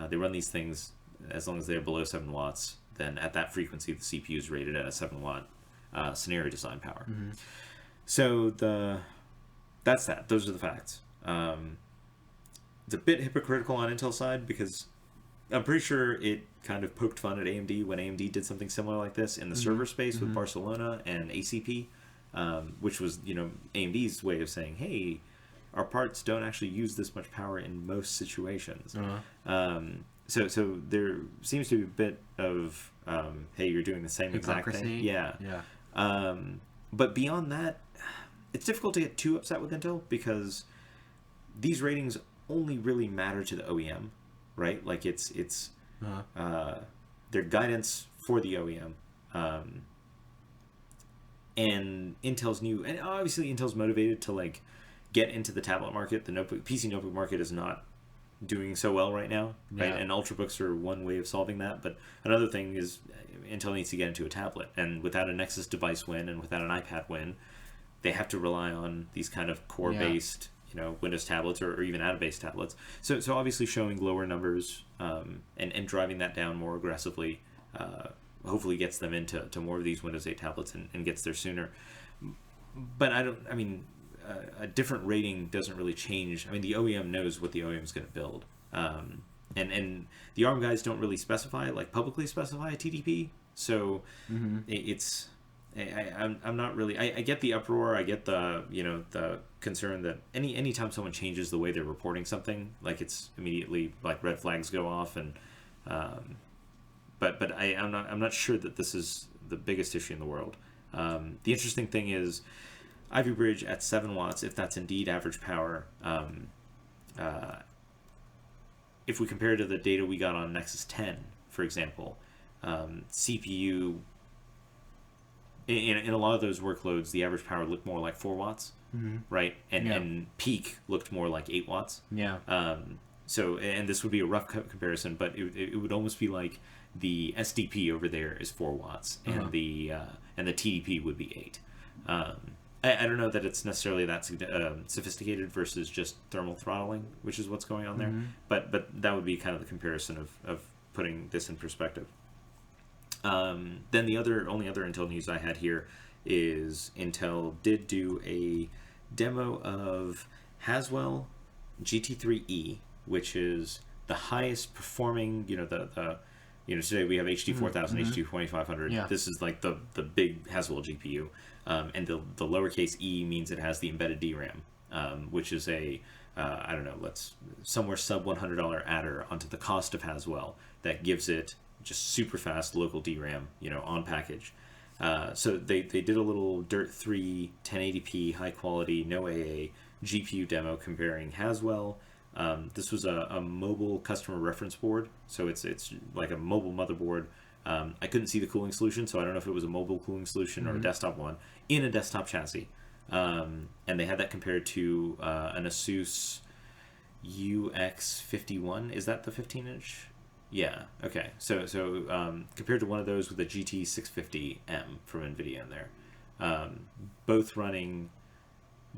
[SPEAKER 1] They run these things as long as they're below 7 watts. then at that frequency, the CPU is rated at a 7-watt scenario design power.
[SPEAKER 2] Mm-hmm.
[SPEAKER 1] So that's that. Those are the facts. It's a bit hypocritical on Intel's side because I'm pretty sure it kind of poked fun at AMD when AMD did something similar like this in the server space with Barcelona and ACP, which was, AMD's way of saying, hey, our parts don't actually use this much power in most situations. So there seems to be a bit of, hey, you're doing the same exact thing. Yeah. But beyond that, it's difficult to get too upset with Intel because these ratings only really matter to the OEM, right? Like it's their guidance for the OEM. And Intel's new, and obviously Intel's motivated to like get into the tablet market. The PC notebook market is not doing so well right now, right? And Ultrabooks are one way of solving that, but another thing is Intel needs to get into a tablet, and without a Nexus device win and without an iPad win, they have to rely on these kind of core-based, Windows tablets or even out-of-base tablets. So obviously showing lower numbers and driving that down more aggressively hopefully gets them into more of these Windows 8 tablets and gets there sooner. But a different rating doesn't really change. I mean, the OEM knows what the OEM is going to build. And the ARM guys don't really publicly specify a TDP. So it's... I'm not really. I get the uproar. I get the the concern that anytime someone changes the way they're reporting something, like it's immediately like red flags go off, and but I'm not sure that this is the biggest issue in the world. The interesting thing is Ivy Bridge at 7 watts, if that's indeed average power. If we compare to the data we got on Nexus 10, for example, CPU. In a lot of those workloads, the average power looked more like 4 watts, right? And peak looked more like 8 watts. So, and this would be a rough comparison, but it would almost be like the SDP over there is 4 watts, and the TDP would be 8. I don't know that it's necessarily that sophisticated versus just thermal throttling, which is what's going on there. But that would be kind of the comparison of putting this in perspective. Then the only other Intel news I had here is Intel did do a demo of Haswell GT3E, which is the highest performing, today we have HD 4000, HD 2500.
[SPEAKER 2] Yeah.
[SPEAKER 1] This is like the big Haswell GPU. And the lowercase e means it has the embedded DRAM, which is somewhere sub $100 adder onto the cost of Haswell that gives it just super fast local DRAM, on package. So they did a little Dirt 3 1080p high quality no AA GPU demo comparing Haswell. This was a mobile customer reference board, so it's like a mobile motherboard. I couldn't see the cooling solution, so I don't know if it was a mobile cooling solution or a desktop one in a desktop chassis. And they had that compared to an Asus UX51. Is that the 15-inch? Yeah. Okay. So compared to one of those with a GT650M from NVIDIA in there, both running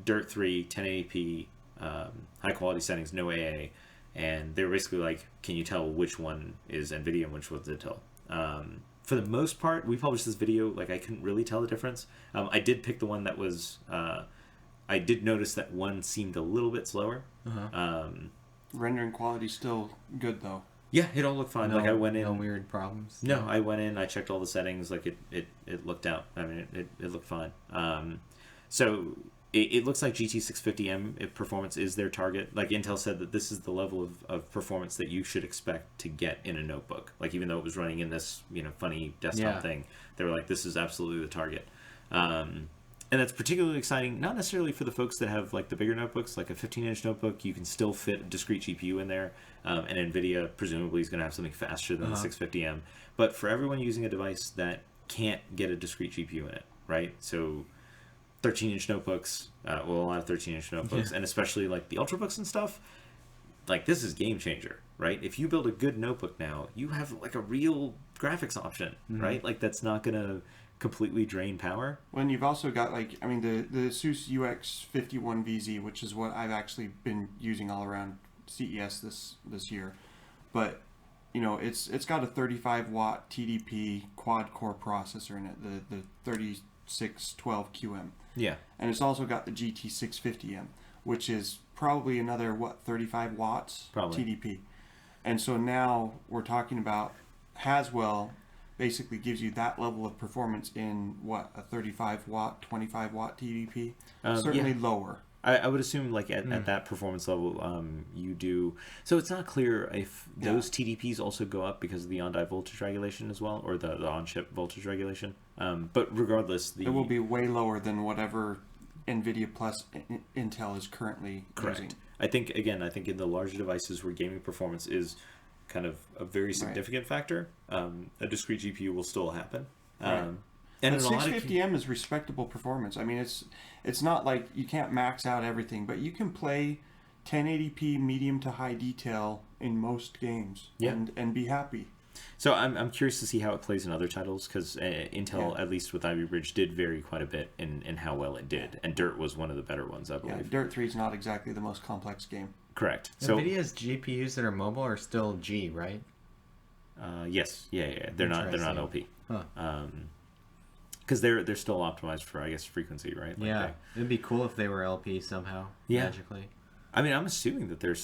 [SPEAKER 1] Dirt 3 1080p high quality settings, no AA, and they're basically like, can you tell which one is NVIDIA and which one's Intel? For the most part, we published this video, like I couldn't really tell the difference. I did pick the one that was, I did notice that one seemed a little bit slower.
[SPEAKER 3] Rendering quality still good though.
[SPEAKER 1] Yeah, it all looked fine.
[SPEAKER 2] No,
[SPEAKER 1] like I went in.
[SPEAKER 2] No weird problems.
[SPEAKER 1] No, I went in. I checked all the settings. Like it looked out. I mean, it looked fine. So it looks like GT650M performance is their target. Like Intel said that this is the level of performance that you should expect to get in a notebook. Like even though it was running in this funny desktop thing, they were like, this is absolutely the target. And that's particularly exciting, not necessarily for the folks that have like the bigger notebooks, like a 15-inch notebook, you can still fit a discrete GPU in there, and NVIDIA presumably is going to have something faster than the 650M. But for everyone using a device that can't get a discrete GPU in it, right? So 13-inch notebooks, a lot of 13-inch notebooks, and especially like the Ultrabooks and stuff, like this is game changer, right? If you build a good notebook now, you have like a real graphics option, right? Like that's not going to completely drain power.
[SPEAKER 3] When you've also got the Asus UX51VZ, which is what I've actually been using all around CES this year, but you know, it's got a 35-watt TDP quad-core processor in it, the 3612QM.
[SPEAKER 1] Yeah.
[SPEAKER 3] And it's also got the GT650M, which is probably another, 35 watts
[SPEAKER 1] Probably.
[SPEAKER 3] TDP. And so now we're talking about Haswell basically gives you that level of performance in, a 35-watt, 25-watt TDP? Certainly lower.
[SPEAKER 1] I would assume like at that performance level, you do. So it's not clear if those TDPs also go up because of the on-die voltage regulation as well, or the on-chip voltage regulation. But regardless,
[SPEAKER 3] it will be way lower than whatever NVIDIA plus Intel is currently using.
[SPEAKER 1] I think in the larger devices where gaming performance is kind of a very significant factor, a discrete GPU will still happen.
[SPEAKER 3] And 650M is respectable performance. I mean, it's not like you can't max out everything, but you can play 1080p medium to high detail in most games and be happy.
[SPEAKER 1] So I'm curious to see how it plays in other titles, because Intel, at least with Ivy Bridge, did vary quite a bit in how well it did, and Dirt was one of the better ones, I believe.
[SPEAKER 3] Yeah, Dirt 3 is not exactly the most complex game.
[SPEAKER 1] Correct.
[SPEAKER 2] NVIDIA's GPUs that are mobile are still G, right?
[SPEAKER 1] Yes. Yeah. They're not LP.
[SPEAKER 2] Huh.
[SPEAKER 1] Because they're still optimized for, I guess, frequency, right? Like
[SPEAKER 2] it'd be cool if they were LP somehow, magically.
[SPEAKER 1] I mean, I'm assuming that they're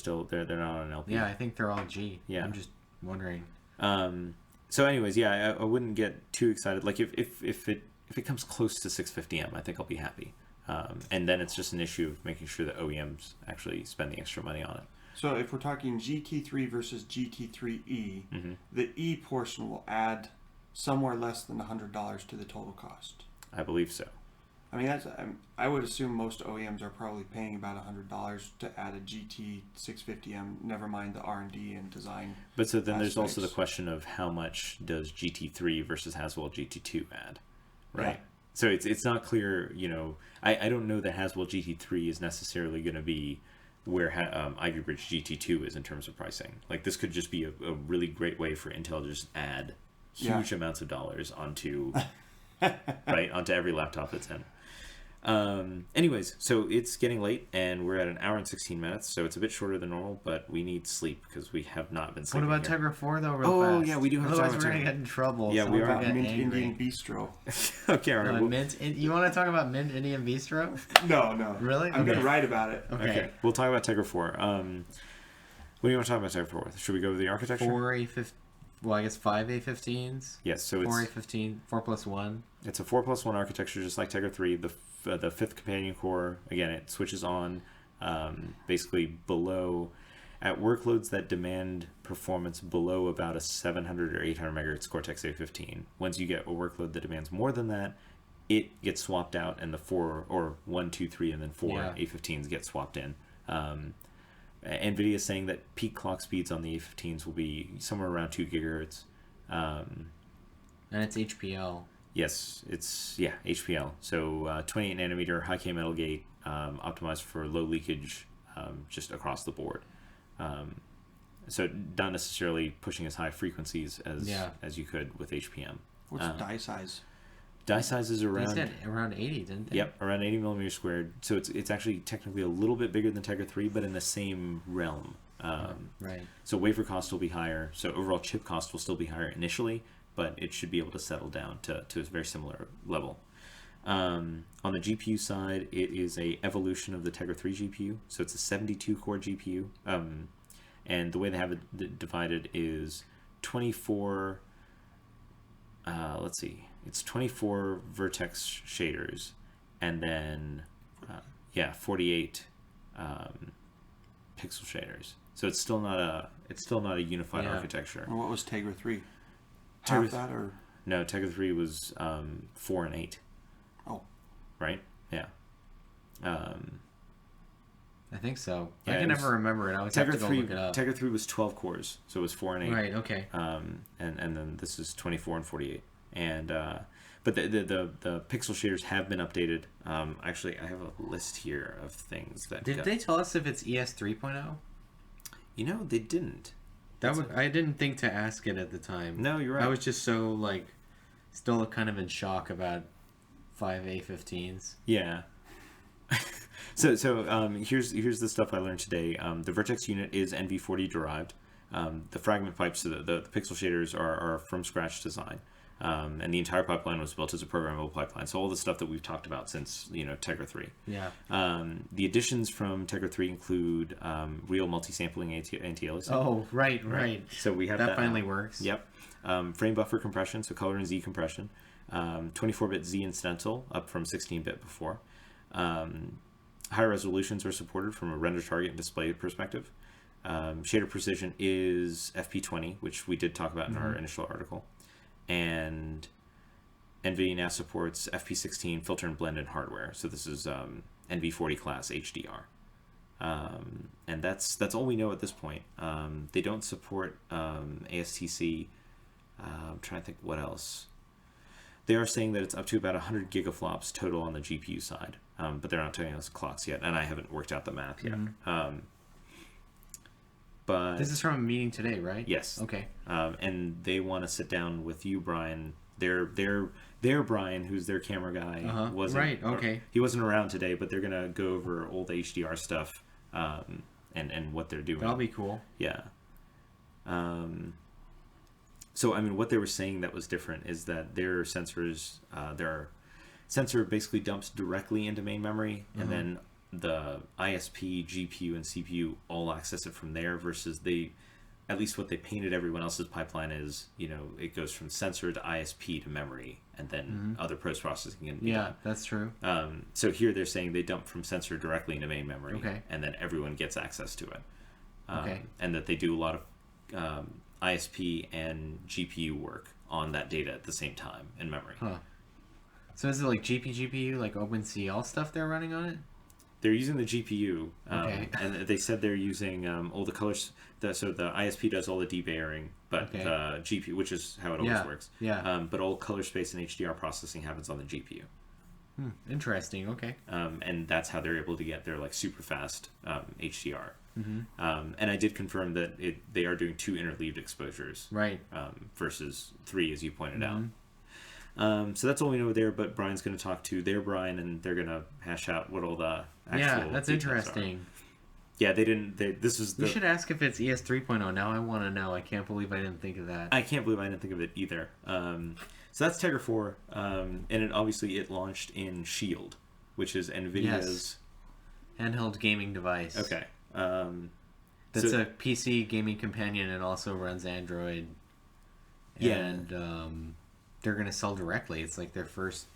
[SPEAKER 1] not on LP.
[SPEAKER 2] Yeah, I think they're all G.
[SPEAKER 1] Yeah.
[SPEAKER 2] I'm just wondering.
[SPEAKER 1] So anyways, I wouldn't get too excited. Like if it comes close to 650M, I think I'll be happy. And then it's just an issue of making sure that OEMs actually spend the extra money on it.
[SPEAKER 3] So if we're talking GT3 versus GT3E, the E portion will add somewhere less than $100 to the total cost.
[SPEAKER 1] I believe so.
[SPEAKER 3] I mean, I would assume most OEMs are probably paying about $100 to add a GT650M. Never mind the R&D and design.
[SPEAKER 1] But so then there's also the question of how much does GT3 versus Haswell GT2 add, right? Yeah. So it's not clear. You know, I don't know that Haswell GT3 is necessarily going to be where Ivy Bridge GT2 is in terms of pricing. Like this could just be a really great way for Intel to just add huge amounts of dollars onto onto every laptop it's in. Anyways, so it's getting late and we're at 1 hour and 16 minutes, so it's a bit shorter than normal, but we need sleep because we have not been sleeping.
[SPEAKER 2] What about
[SPEAKER 1] here.
[SPEAKER 2] Tegra 4 though, real fast?
[SPEAKER 1] Oh yeah, we do have to talk
[SPEAKER 2] Otherwise
[SPEAKER 1] about
[SPEAKER 2] we're going to get in trouble.
[SPEAKER 1] Yeah, we are.
[SPEAKER 3] Mint Indian Bistro.
[SPEAKER 1] Okay, all right.
[SPEAKER 2] You want to talk about Mint Indian Bistro?
[SPEAKER 3] No.
[SPEAKER 2] Really?
[SPEAKER 3] I'm going to write about it.
[SPEAKER 1] Okay. We'll talk about Tegra 4. What do you want to talk about Tegra 4? Should we go with the architecture?
[SPEAKER 2] 5 A15s.
[SPEAKER 1] Yes, so
[SPEAKER 2] 4 A15, 4+1.
[SPEAKER 1] It's a 4+1 architecture, just like Tegra 3. The fifth companion core, again, it switches on basically below at workloads that demand performance below about a 700 or 800 megahertz Cortex A15. Once you get a workload that demands more than that, it gets swapped out, and the 1, 2, 3, and then 4 A15s get swapped in. NVIDIA is saying that peak clock speeds on the A15s will be somewhere around 2 gigahertz.
[SPEAKER 2] And it's HPL.
[SPEAKER 1] Yes, it's HPL. So 28 nanometer high K metal gate, optimized for low leakage, just across the board. So not necessarily pushing as high frequencies as you could with HPM.
[SPEAKER 3] What's die size?
[SPEAKER 1] Die size is around.
[SPEAKER 2] They said around 80, didn't they?
[SPEAKER 1] Yep, around 80 millimeters squared. So it's actually technically a little bit bigger than Tegra 3, but in the same realm.
[SPEAKER 2] Right.
[SPEAKER 1] So wafer cost will be higher. So overall chip cost will still be higher initially, but it should be able to settle down to a very similar level. On the GPU side, it is a evolution of the Tegra 3 GPU. So it's a 72-core GPU. And the way they have it divided is 24... let's see. It's 24 vertex shaders, and then 48 pixel shaders. So it's still not a unified architecture.
[SPEAKER 3] And what was Tegra 3? Half that or?
[SPEAKER 1] No, Tegra 3 was 4 and 8.
[SPEAKER 3] Oh.
[SPEAKER 1] Right? Yeah.
[SPEAKER 2] I think so.
[SPEAKER 1] Yeah,
[SPEAKER 2] I can never remember it. I always have to go look it up.
[SPEAKER 1] Tegra 3 was 12 cores, so it was 4 and 8.
[SPEAKER 2] Right, okay.
[SPEAKER 1] And then this is 24 and 48. And but the pixel shaders have been updated. Actually, I have a list here of things that.
[SPEAKER 2] Did they tell us if it's ES 3.0?
[SPEAKER 1] You know, they didn't.
[SPEAKER 2] I didn't think to ask it at the time.
[SPEAKER 1] No, you're right.
[SPEAKER 2] I was just so still kind of in shock about 5 A15s.
[SPEAKER 1] Yeah. So here's the stuff I learned today. The Vertex unit is NV40 derived. The fragment pipes, so the pixel shaders are from scratch design. And the entire pipeline was built as a programmable pipeline. So all the stuff that we've talked about since, Tegra 3.
[SPEAKER 2] Yeah.
[SPEAKER 1] The additions from Tegra 3 include real multi-sampling anti-aliasing.
[SPEAKER 2] Oh, right.
[SPEAKER 1] So we have
[SPEAKER 2] that
[SPEAKER 1] that
[SPEAKER 2] finally
[SPEAKER 1] now.
[SPEAKER 2] works.
[SPEAKER 1] Yep. Frame buffer compression, so color and Z compression. 24-bit Z incidental, up from 16-bit before. Higher resolutions are supported from a render target and display perspective. Shader precision is FP20, which we did talk about in our initial article. And NVIDIA now supports FP16 filter and blend in hardware. So this is NV40 class HDR. And that's all we know at this point. They don't support ASTC. I'm trying to think what else. They are saying that it's up to about 100 gigaflops total on the GPU side, but they're not telling us clocks yet, and I haven't worked out the math yet. But
[SPEAKER 2] this is from a meeting today, right?
[SPEAKER 1] Yes.
[SPEAKER 2] Okay.
[SPEAKER 1] And they want to sit down with you, Brian. Their Brian, who's their camera guy, wasn't
[SPEAKER 2] right. Okay.
[SPEAKER 1] He wasn't around today, but they're gonna go over old HDR stuff, and what they're doing.
[SPEAKER 2] That'll be cool.
[SPEAKER 1] Yeah. So I mean, what they were saying that was different is that their sensors, their sensor basically dumps directly into main memory, and then the ISP, GPU, and CPU all access it from there, versus at least what they painted everyone else's pipeline is, it goes from sensor to ISP to memory, and then other post-processing can be done.
[SPEAKER 2] That's true.
[SPEAKER 1] So here they're saying they dump from sensor directly into main memory,
[SPEAKER 2] Okay.
[SPEAKER 1] and then everyone gets access to it.
[SPEAKER 2] Okay.
[SPEAKER 1] And that they do a lot of ISP and GPU work on that data at the same time in memory.
[SPEAKER 2] Huh. So is it like GPU, like OpenCL stuff they're running on it?
[SPEAKER 1] They're using the GPU,
[SPEAKER 2] Okay.
[SPEAKER 1] and they said they're using all the colors. So the ISP does all the debayering, but
[SPEAKER 2] Okay.
[SPEAKER 1] the GPU, which is how it always works.
[SPEAKER 2] Yeah.
[SPEAKER 1] But all color space and HDR processing happens on the GPU.
[SPEAKER 2] Interesting. Okay.
[SPEAKER 1] And that's how they're able to get their super fast HDR. And I did confirm that they are doing 2 interleaved exposures,
[SPEAKER 2] Right.
[SPEAKER 1] Versus 3, as you pointed out. So that's all we know there, but Brian's going to talk to their Brian, and they're going to hash out what all the actual
[SPEAKER 2] That's
[SPEAKER 1] details
[SPEAKER 2] interesting.
[SPEAKER 1] are. Yeah, they didn't. This was
[SPEAKER 2] We should ask if it's ES 3.0. Now I want to know. I can't believe I didn't think of that.
[SPEAKER 1] I can't believe I didn't think of it either. So that's Tegra 4, and it launched in Shield, which is NVIDIA's
[SPEAKER 2] handheld gaming device.
[SPEAKER 1] Okay.
[SPEAKER 2] That's a PC gaming companion. It also runs Android.
[SPEAKER 1] Yeah.
[SPEAKER 2] And they're going to sell directly. It's like their first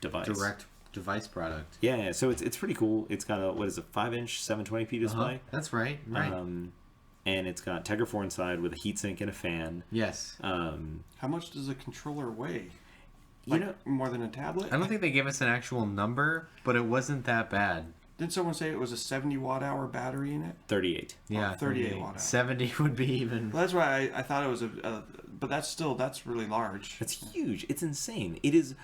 [SPEAKER 2] direct device product.
[SPEAKER 1] Yeah, so it's pretty cool. It's got a 5-inch 720p display.
[SPEAKER 2] That's right.
[SPEAKER 1] And it's got Tegra 4 inside with a heatsink and a fan.
[SPEAKER 2] Yes.
[SPEAKER 3] How much does a controller weigh?
[SPEAKER 1] You
[SPEAKER 3] More than a tablet?
[SPEAKER 2] I don't think they gave us an actual number, but it wasn't that bad.
[SPEAKER 3] Didn't someone say it was a 70 watt-hour battery in it?
[SPEAKER 1] 38.
[SPEAKER 2] Yeah,
[SPEAKER 3] 38 watt-hour.
[SPEAKER 2] 70 would be even.
[SPEAKER 3] Well, that's why I thought it was but that's really large.
[SPEAKER 1] That's huge. It's insane. It is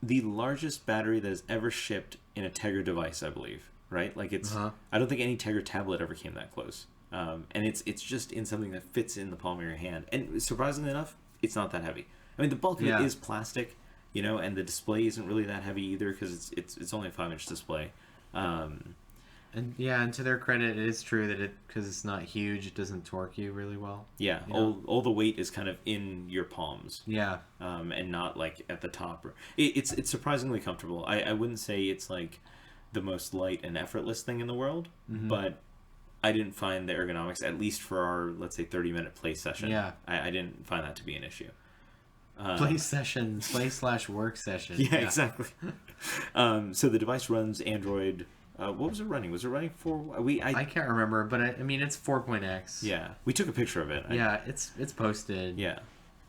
[SPEAKER 1] the largest battery that has ever shipped in a Tegra device, I believe. Right? Like I don't think any Tegra tablet ever came that close. And it's just in something that fits in the palm of your hand. And surprisingly enough, it's not that heavy. I mean, the bulk of it is plastic, and the display isn't really that heavy either, because it's only a 5-inch display. And
[SPEAKER 2] to their credit, it is true that because it's not huge, it doesn't torque you really well.
[SPEAKER 1] Yeah, all the weight is kind of in your palms.
[SPEAKER 2] Yeah.
[SPEAKER 1] And not like at the top. It's surprisingly comfortable. I wouldn't say it's like the most light and effortless thing in the world, but I didn't find the ergonomics, at least for our, let's say, 30-minute play session.
[SPEAKER 2] Yeah.
[SPEAKER 1] I didn't find that to be an issue.
[SPEAKER 2] Play/work session.
[SPEAKER 1] Yeah, exactly. So the device runs Android. What was it running? Was it running for
[SPEAKER 2] I can't remember, but I mean it's 4.x.
[SPEAKER 1] Yeah, we took a picture of it.
[SPEAKER 2] It's posted.
[SPEAKER 1] Yeah.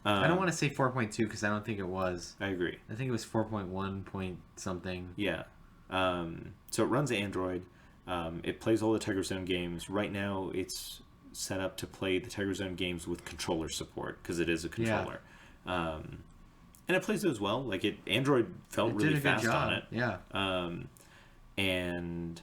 [SPEAKER 2] I don't want to say 4.2 because I don't think it was.
[SPEAKER 1] I agree.
[SPEAKER 2] I think it was 4.1 point something.
[SPEAKER 1] Yeah. So it runs Android. It plays all the Tegra Zone games. Right now, it's set up to play the Tegra Zone games with controller support because it is a controller. And it plays those well. Like Android felt really fast on it.
[SPEAKER 2] Yeah.
[SPEAKER 1] And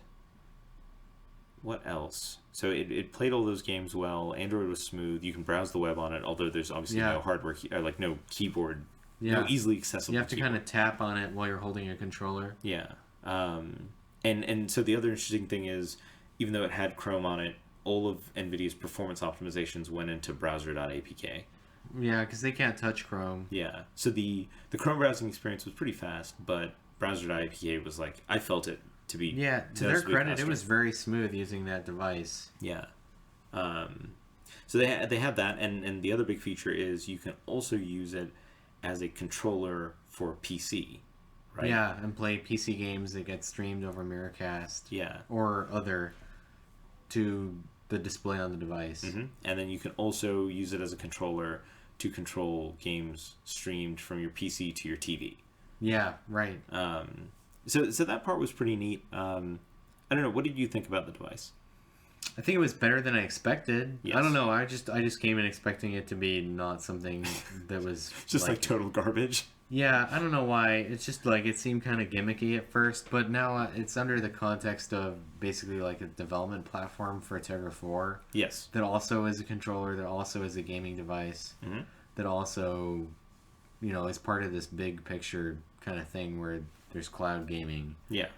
[SPEAKER 1] what else? So it played all those games well. Android was smooth. You can browse the web on it, although there's obviously no hardware, no keyboard, no easily accessible.
[SPEAKER 2] You have to kind of tap on it while you're holding a controller.
[SPEAKER 1] Yeah. And so the other interesting thing is, even though it had Chrome on it, all of NVIDIA's performance optimizations went into browser.apk.
[SPEAKER 2] Yeah, because they can't touch Chrome.
[SPEAKER 1] Yeah. So the Chrome browsing experience was pretty fast, but browser.apk was like, I felt it to be...
[SPEAKER 2] Yeah, to their credit, it was very smooth using that device.
[SPEAKER 1] Yeah. So they have that, and the other big feature is you can also use it as a controller for PC, right?
[SPEAKER 2] Yeah, and play PC games that get streamed over Miracast.
[SPEAKER 1] Yeah.
[SPEAKER 2] Or other to the display on the device.
[SPEAKER 1] Mm-hmm. And then you can also use it as a controller to control games streamed from your PC to your TV.
[SPEAKER 2] Yeah, right.
[SPEAKER 1] So that part was pretty neat. I don't know. What did you think about the device?
[SPEAKER 2] I think it was better than I expected.
[SPEAKER 1] Yes.
[SPEAKER 2] I don't know. I just came in expecting it to be not something that was
[SPEAKER 1] Just like total garbage.
[SPEAKER 2] Yeah, I don't know why. It's just like it seemed kind of gimmicky at first, but now it's under the context of basically like a development platform for Tegra 4.
[SPEAKER 1] Yes.
[SPEAKER 2] That also is a controller, that also is a gaming device,
[SPEAKER 1] Mm-hmm.
[SPEAKER 2] that also, is part of this big picture kind of thing where there's cloud gaming.
[SPEAKER 1] Yeah.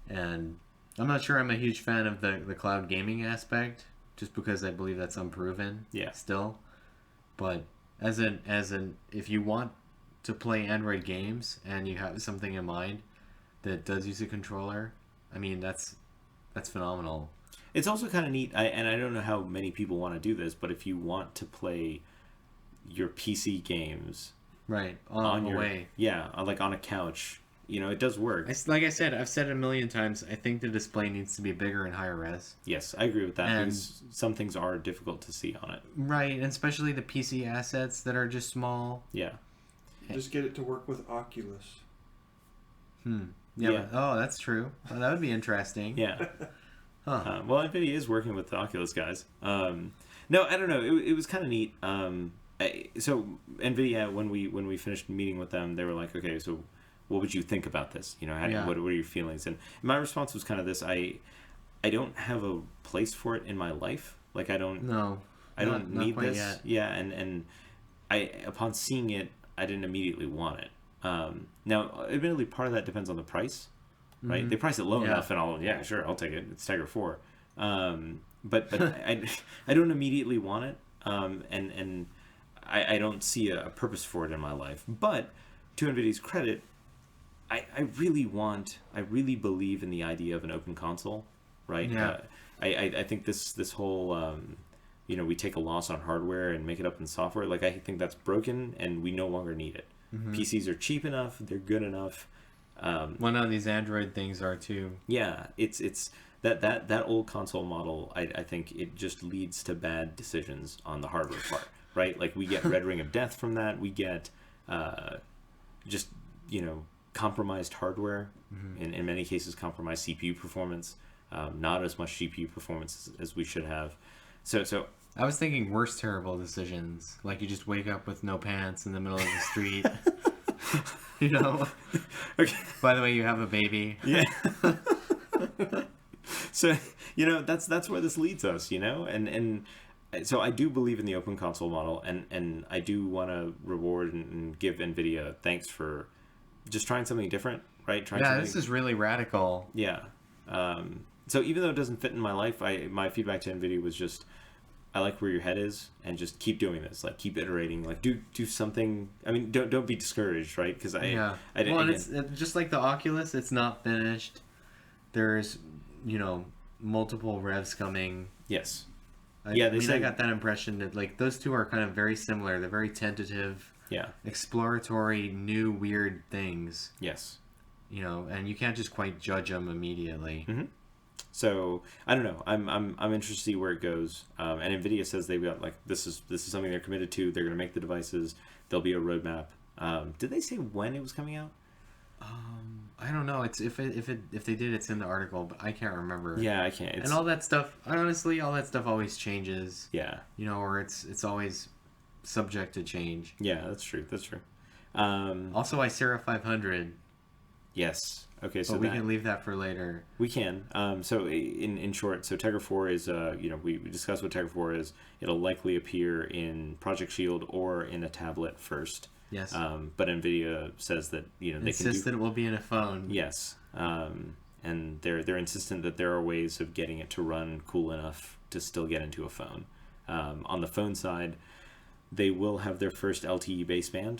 [SPEAKER 2] And I'm not sure I'm a huge fan of the cloud gaming aspect, just because I believe that's unproven.
[SPEAKER 1] Yeah.
[SPEAKER 2] Still, but as an if you want to play Android games and you have something in mind that does use a controller, I mean that's phenomenal.
[SPEAKER 1] It's also kind of neat, and I don't know how many people want to do this, but if you want to play your PC games
[SPEAKER 2] Right on the way,
[SPEAKER 1] yeah, like on a couch, it does work.
[SPEAKER 2] Like I said, I've said it a million times. I think the display needs to be bigger and higher res.
[SPEAKER 1] Yes, I agree with that. Because some things are difficult to see on it.
[SPEAKER 2] Right, and especially the PC assets that are just small.
[SPEAKER 1] Yeah.
[SPEAKER 3] Just get it to work with Oculus.
[SPEAKER 1] Yeah.
[SPEAKER 2] Oh, that's true. Well, that would be interesting.
[SPEAKER 1] Yeah.
[SPEAKER 2] Huh.
[SPEAKER 1] Well, NVIDIA is working with the Oculus guys. No, I don't know. It was kind of neat. So NVIDIA, when we finished meeting with them, they were like, okay, so what would you think about this? What are your feelings? And my response was kind of this: I don't have a place for it in my life. Like I don't need
[SPEAKER 2] quite
[SPEAKER 1] this.
[SPEAKER 2] Yet.
[SPEAKER 1] Yeah, and I upon seeing it, I didn't immediately want it. Now, admittedly, part of that depends on the price, right?
[SPEAKER 2] Mm-hmm.
[SPEAKER 1] They price it low enough, and I'll take it. It's Tegra 4. But I don't immediately want it, and I don't see a purpose for it in my life. But to NVIDIA's credit, I really believe in the idea of an open console, right?
[SPEAKER 2] Yeah.
[SPEAKER 1] I think this whole we take a loss on hardware and make it up in software. Like I think that's broken, and we no longer need it. Mm-hmm. PCs are cheap enough; they're good enough.
[SPEAKER 2] Well, no, these Android things are too.
[SPEAKER 1] Yeah, it's that old console model. I think it just leads to bad decisions on the hardware part, right? Like we get Red Ring of Death from that. We get just compromised hardware. Mm-hmm. In many cases, compromised CPU performance. Not as much GPU performance as we should have. So
[SPEAKER 2] I was thinking worse terrible decisions, like you just wake up with no pants in the middle of the street. Okay. By the way, you have a baby.
[SPEAKER 1] Yeah. So that's where this leads us, and so I do believe in the open console model, and I do want to reward and give NVIDIA thanks for just trying something different, right?
[SPEAKER 2] This is really radical.
[SPEAKER 1] Yeah. So even though it doesn't fit in my life, my feedback to NVIDIA was just, I like where your head is, and just keep doing this. Like keep iterating. Like do something. I mean, don't be discouraged, right? Because I didn't.
[SPEAKER 2] Well, it's just like the Oculus. It's not finished. There's multiple revs coming.
[SPEAKER 1] Yes.
[SPEAKER 2] I got that impression that like those two are kind of very similar. They're very tentative.
[SPEAKER 1] Yeah.
[SPEAKER 2] Exploratory, new, weird things.
[SPEAKER 1] Yes.
[SPEAKER 2] And you can't just quite judge them immediately.
[SPEAKER 1] Mm-hmm. So I don't know. I'm interested to see where it goes. And NVIDIA says they've got this is something they're committed to. They're going to make the devices. There'll be a roadmap. Did they say when it was coming out?
[SPEAKER 2] I don't know. It's if they did, it's in the article, but I can't remember.
[SPEAKER 1] Yeah, I can't.
[SPEAKER 2] And all that stuff. Honestly, all that stuff always changes.
[SPEAKER 1] Yeah.
[SPEAKER 2] Or it's always subject to change.
[SPEAKER 1] Yeah, that's true.
[SPEAKER 2] Also, Icera 500.
[SPEAKER 1] Yes. Okay, so
[SPEAKER 2] we can leave that for later.
[SPEAKER 1] We can. So in short, so Tegra 4 is we discussed what Tegra 4 is. It'll likely appear in Project Shield or in a tablet first.
[SPEAKER 2] Yes.
[SPEAKER 1] But NVIDIA says that they
[SPEAKER 2] insist that it will be in a phone.
[SPEAKER 1] Yes. And they're insistent that there are ways of getting it to run cool enough to still get into a phone. On the phone side, they will have their first LTE baseband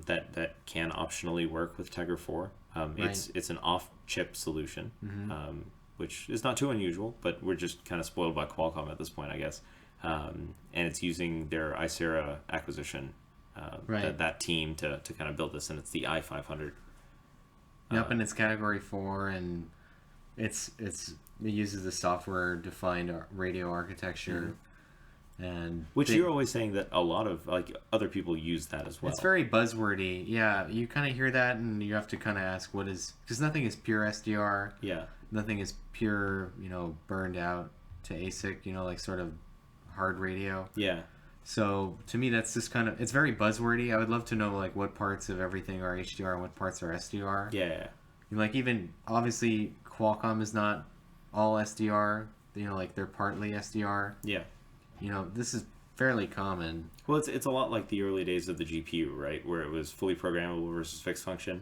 [SPEAKER 1] that can optionally work with Tegra 4. It's an off-chip solution, which is not too unusual, but we're just kind of spoiled by Qualcomm at this point, I guess. And it's using their Icera acquisition, that team to kind of build this, and it's the i500.
[SPEAKER 2] Yep, and it's Category 4, and it uses the software-defined radio architecture. And
[SPEAKER 1] which you're always saying that a lot of other people use that as well.
[SPEAKER 2] It's very buzzwordy. Yeah, you kind of hear that, and you have to kind of ask because nothing is pure SDR.
[SPEAKER 1] Yeah.
[SPEAKER 2] Nothing is pure, burned out to ASIC, like sort of hard radio.
[SPEAKER 1] Yeah.
[SPEAKER 2] So to me, that's just it's very buzzwordy. I would love to know what parts of everything are HDR and what parts are SDR.
[SPEAKER 1] Yeah.
[SPEAKER 2] Even obviously Qualcomm is not all SDR. They're partly SDR.
[SPEAKER 1] Yeah.
[SPEAKER 2] This is fairly common.
[SPEAKER 1] Well, it's a lot like the early days of the GPU, right? Where it was fully programmable versus fixed function.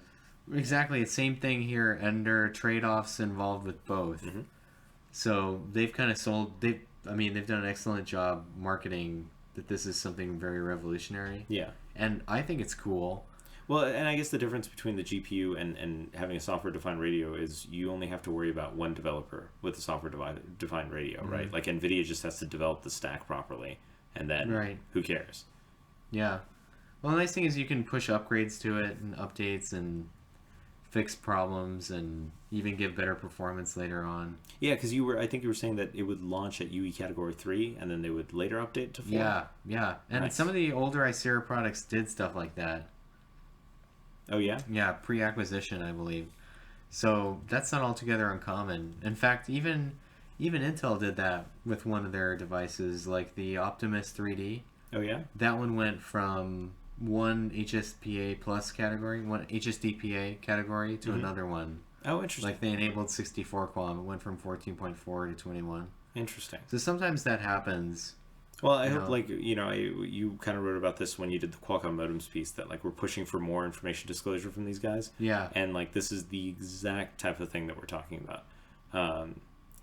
[SPEAKER 2] Exactly. Same thing here, and there are trade-offs involved with both. Mm-hmm. So they've kind of they've done an excellent job marketing that this is something very revolutionary.
[SPEAKER 1] Yeah. And
[SPEAKER 2] I think it's cool.
[SPEAKER 1] Well, and I guess the difference between the GPU and having a software-defined radio is you only have to worry about one developer with a software-defined radio, right? Like NVIDIA just has to develop the stack properly, and then who cares?
[SPEAKER 2] Yeah. Well, the nice thing is you can push upgrades to it and updates and fix problems and even give better performance later on.
[SPEAKER 1] Yeah, because I think you were saying that it would launch at UE Category 3, and then they would later update to 4.
[SPEAKER 2] Yeah. And some of the older Icera products did stuff like that.
[SPEAKER 1] Oh, yeah?
[SPEAKER 2] Yeah, pre-acquisition, I believe. So that's not altogether uncommon. In fact, even Intel did that with one of their devices, like the Optimus 3D.
[SPEAKER 1] Oh, yeah?
[SPEAKER 2] That one went from one HSPA plus category, one HSDPA category to another one.
[SPEAKER 1] Oh, interesting.
[SPEAKER 2] Like they enabled 64 QAM. It went from 14.4 to 21.
[SPEAKER 1] Interesting.
[SPEAKER 2] So sometimes that happens.
[SPEAKER 1] Well, I hope, you kind of wrote about this when you did the Qualcomm modems piece, that, we're pushing for more information disclosure from these guys.
[SPEAKER 2] Yeah.
[SPEAKER 1] And, this is the exact type of thing that we're talking about.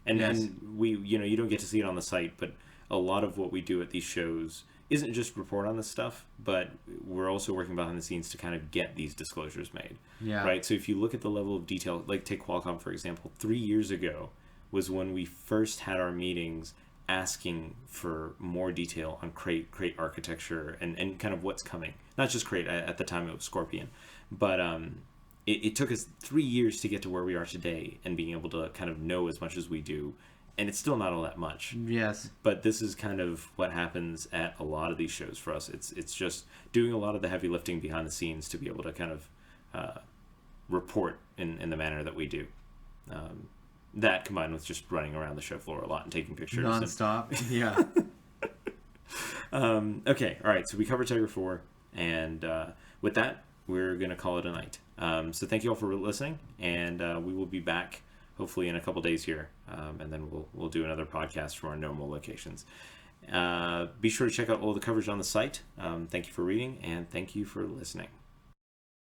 [SPEAKER 1] And we, you don't get to see it on the site, but a lot of what we do at these shows isn't just report on this stuff, but we're also working behind the scenes to kind of get these disclosures made.
[SPEAKER 2] Yeah.
[SPEAKER 1] Right? So if you look at the level of detail, take Qualcomm, for example, 3 years ago was when we first had our meetings asking for more detail on crate architecture and kind of what's coming. Not just crate, at the time it was Scorpion. But it took us 3 years to get to where we are today and being able to kind of know as much as we do. And it's still not all that much.
[SPEAKER 2] Yes.
[SPEAKER 1] But this is kind of what happens at a lot of these shows for us. It's just doing a lot of the heavy lifting behind the scenes to be able to kind of report in the manner that we do. That combined with just running around the show floor a lot and taking pictures.
[SPEAKER 2] Non-stop. Yeah.
[SPEAKER 1] Okay. All right. So we covered Tegra 4. And with that, we're going to call it a night. So thank you all for listening. And we will be back hopefully in a couple days here. And then we'll do another podcast from our normal locations. Be sure to check out all the coverage on the site. Thank you for reading. And thank you for listening.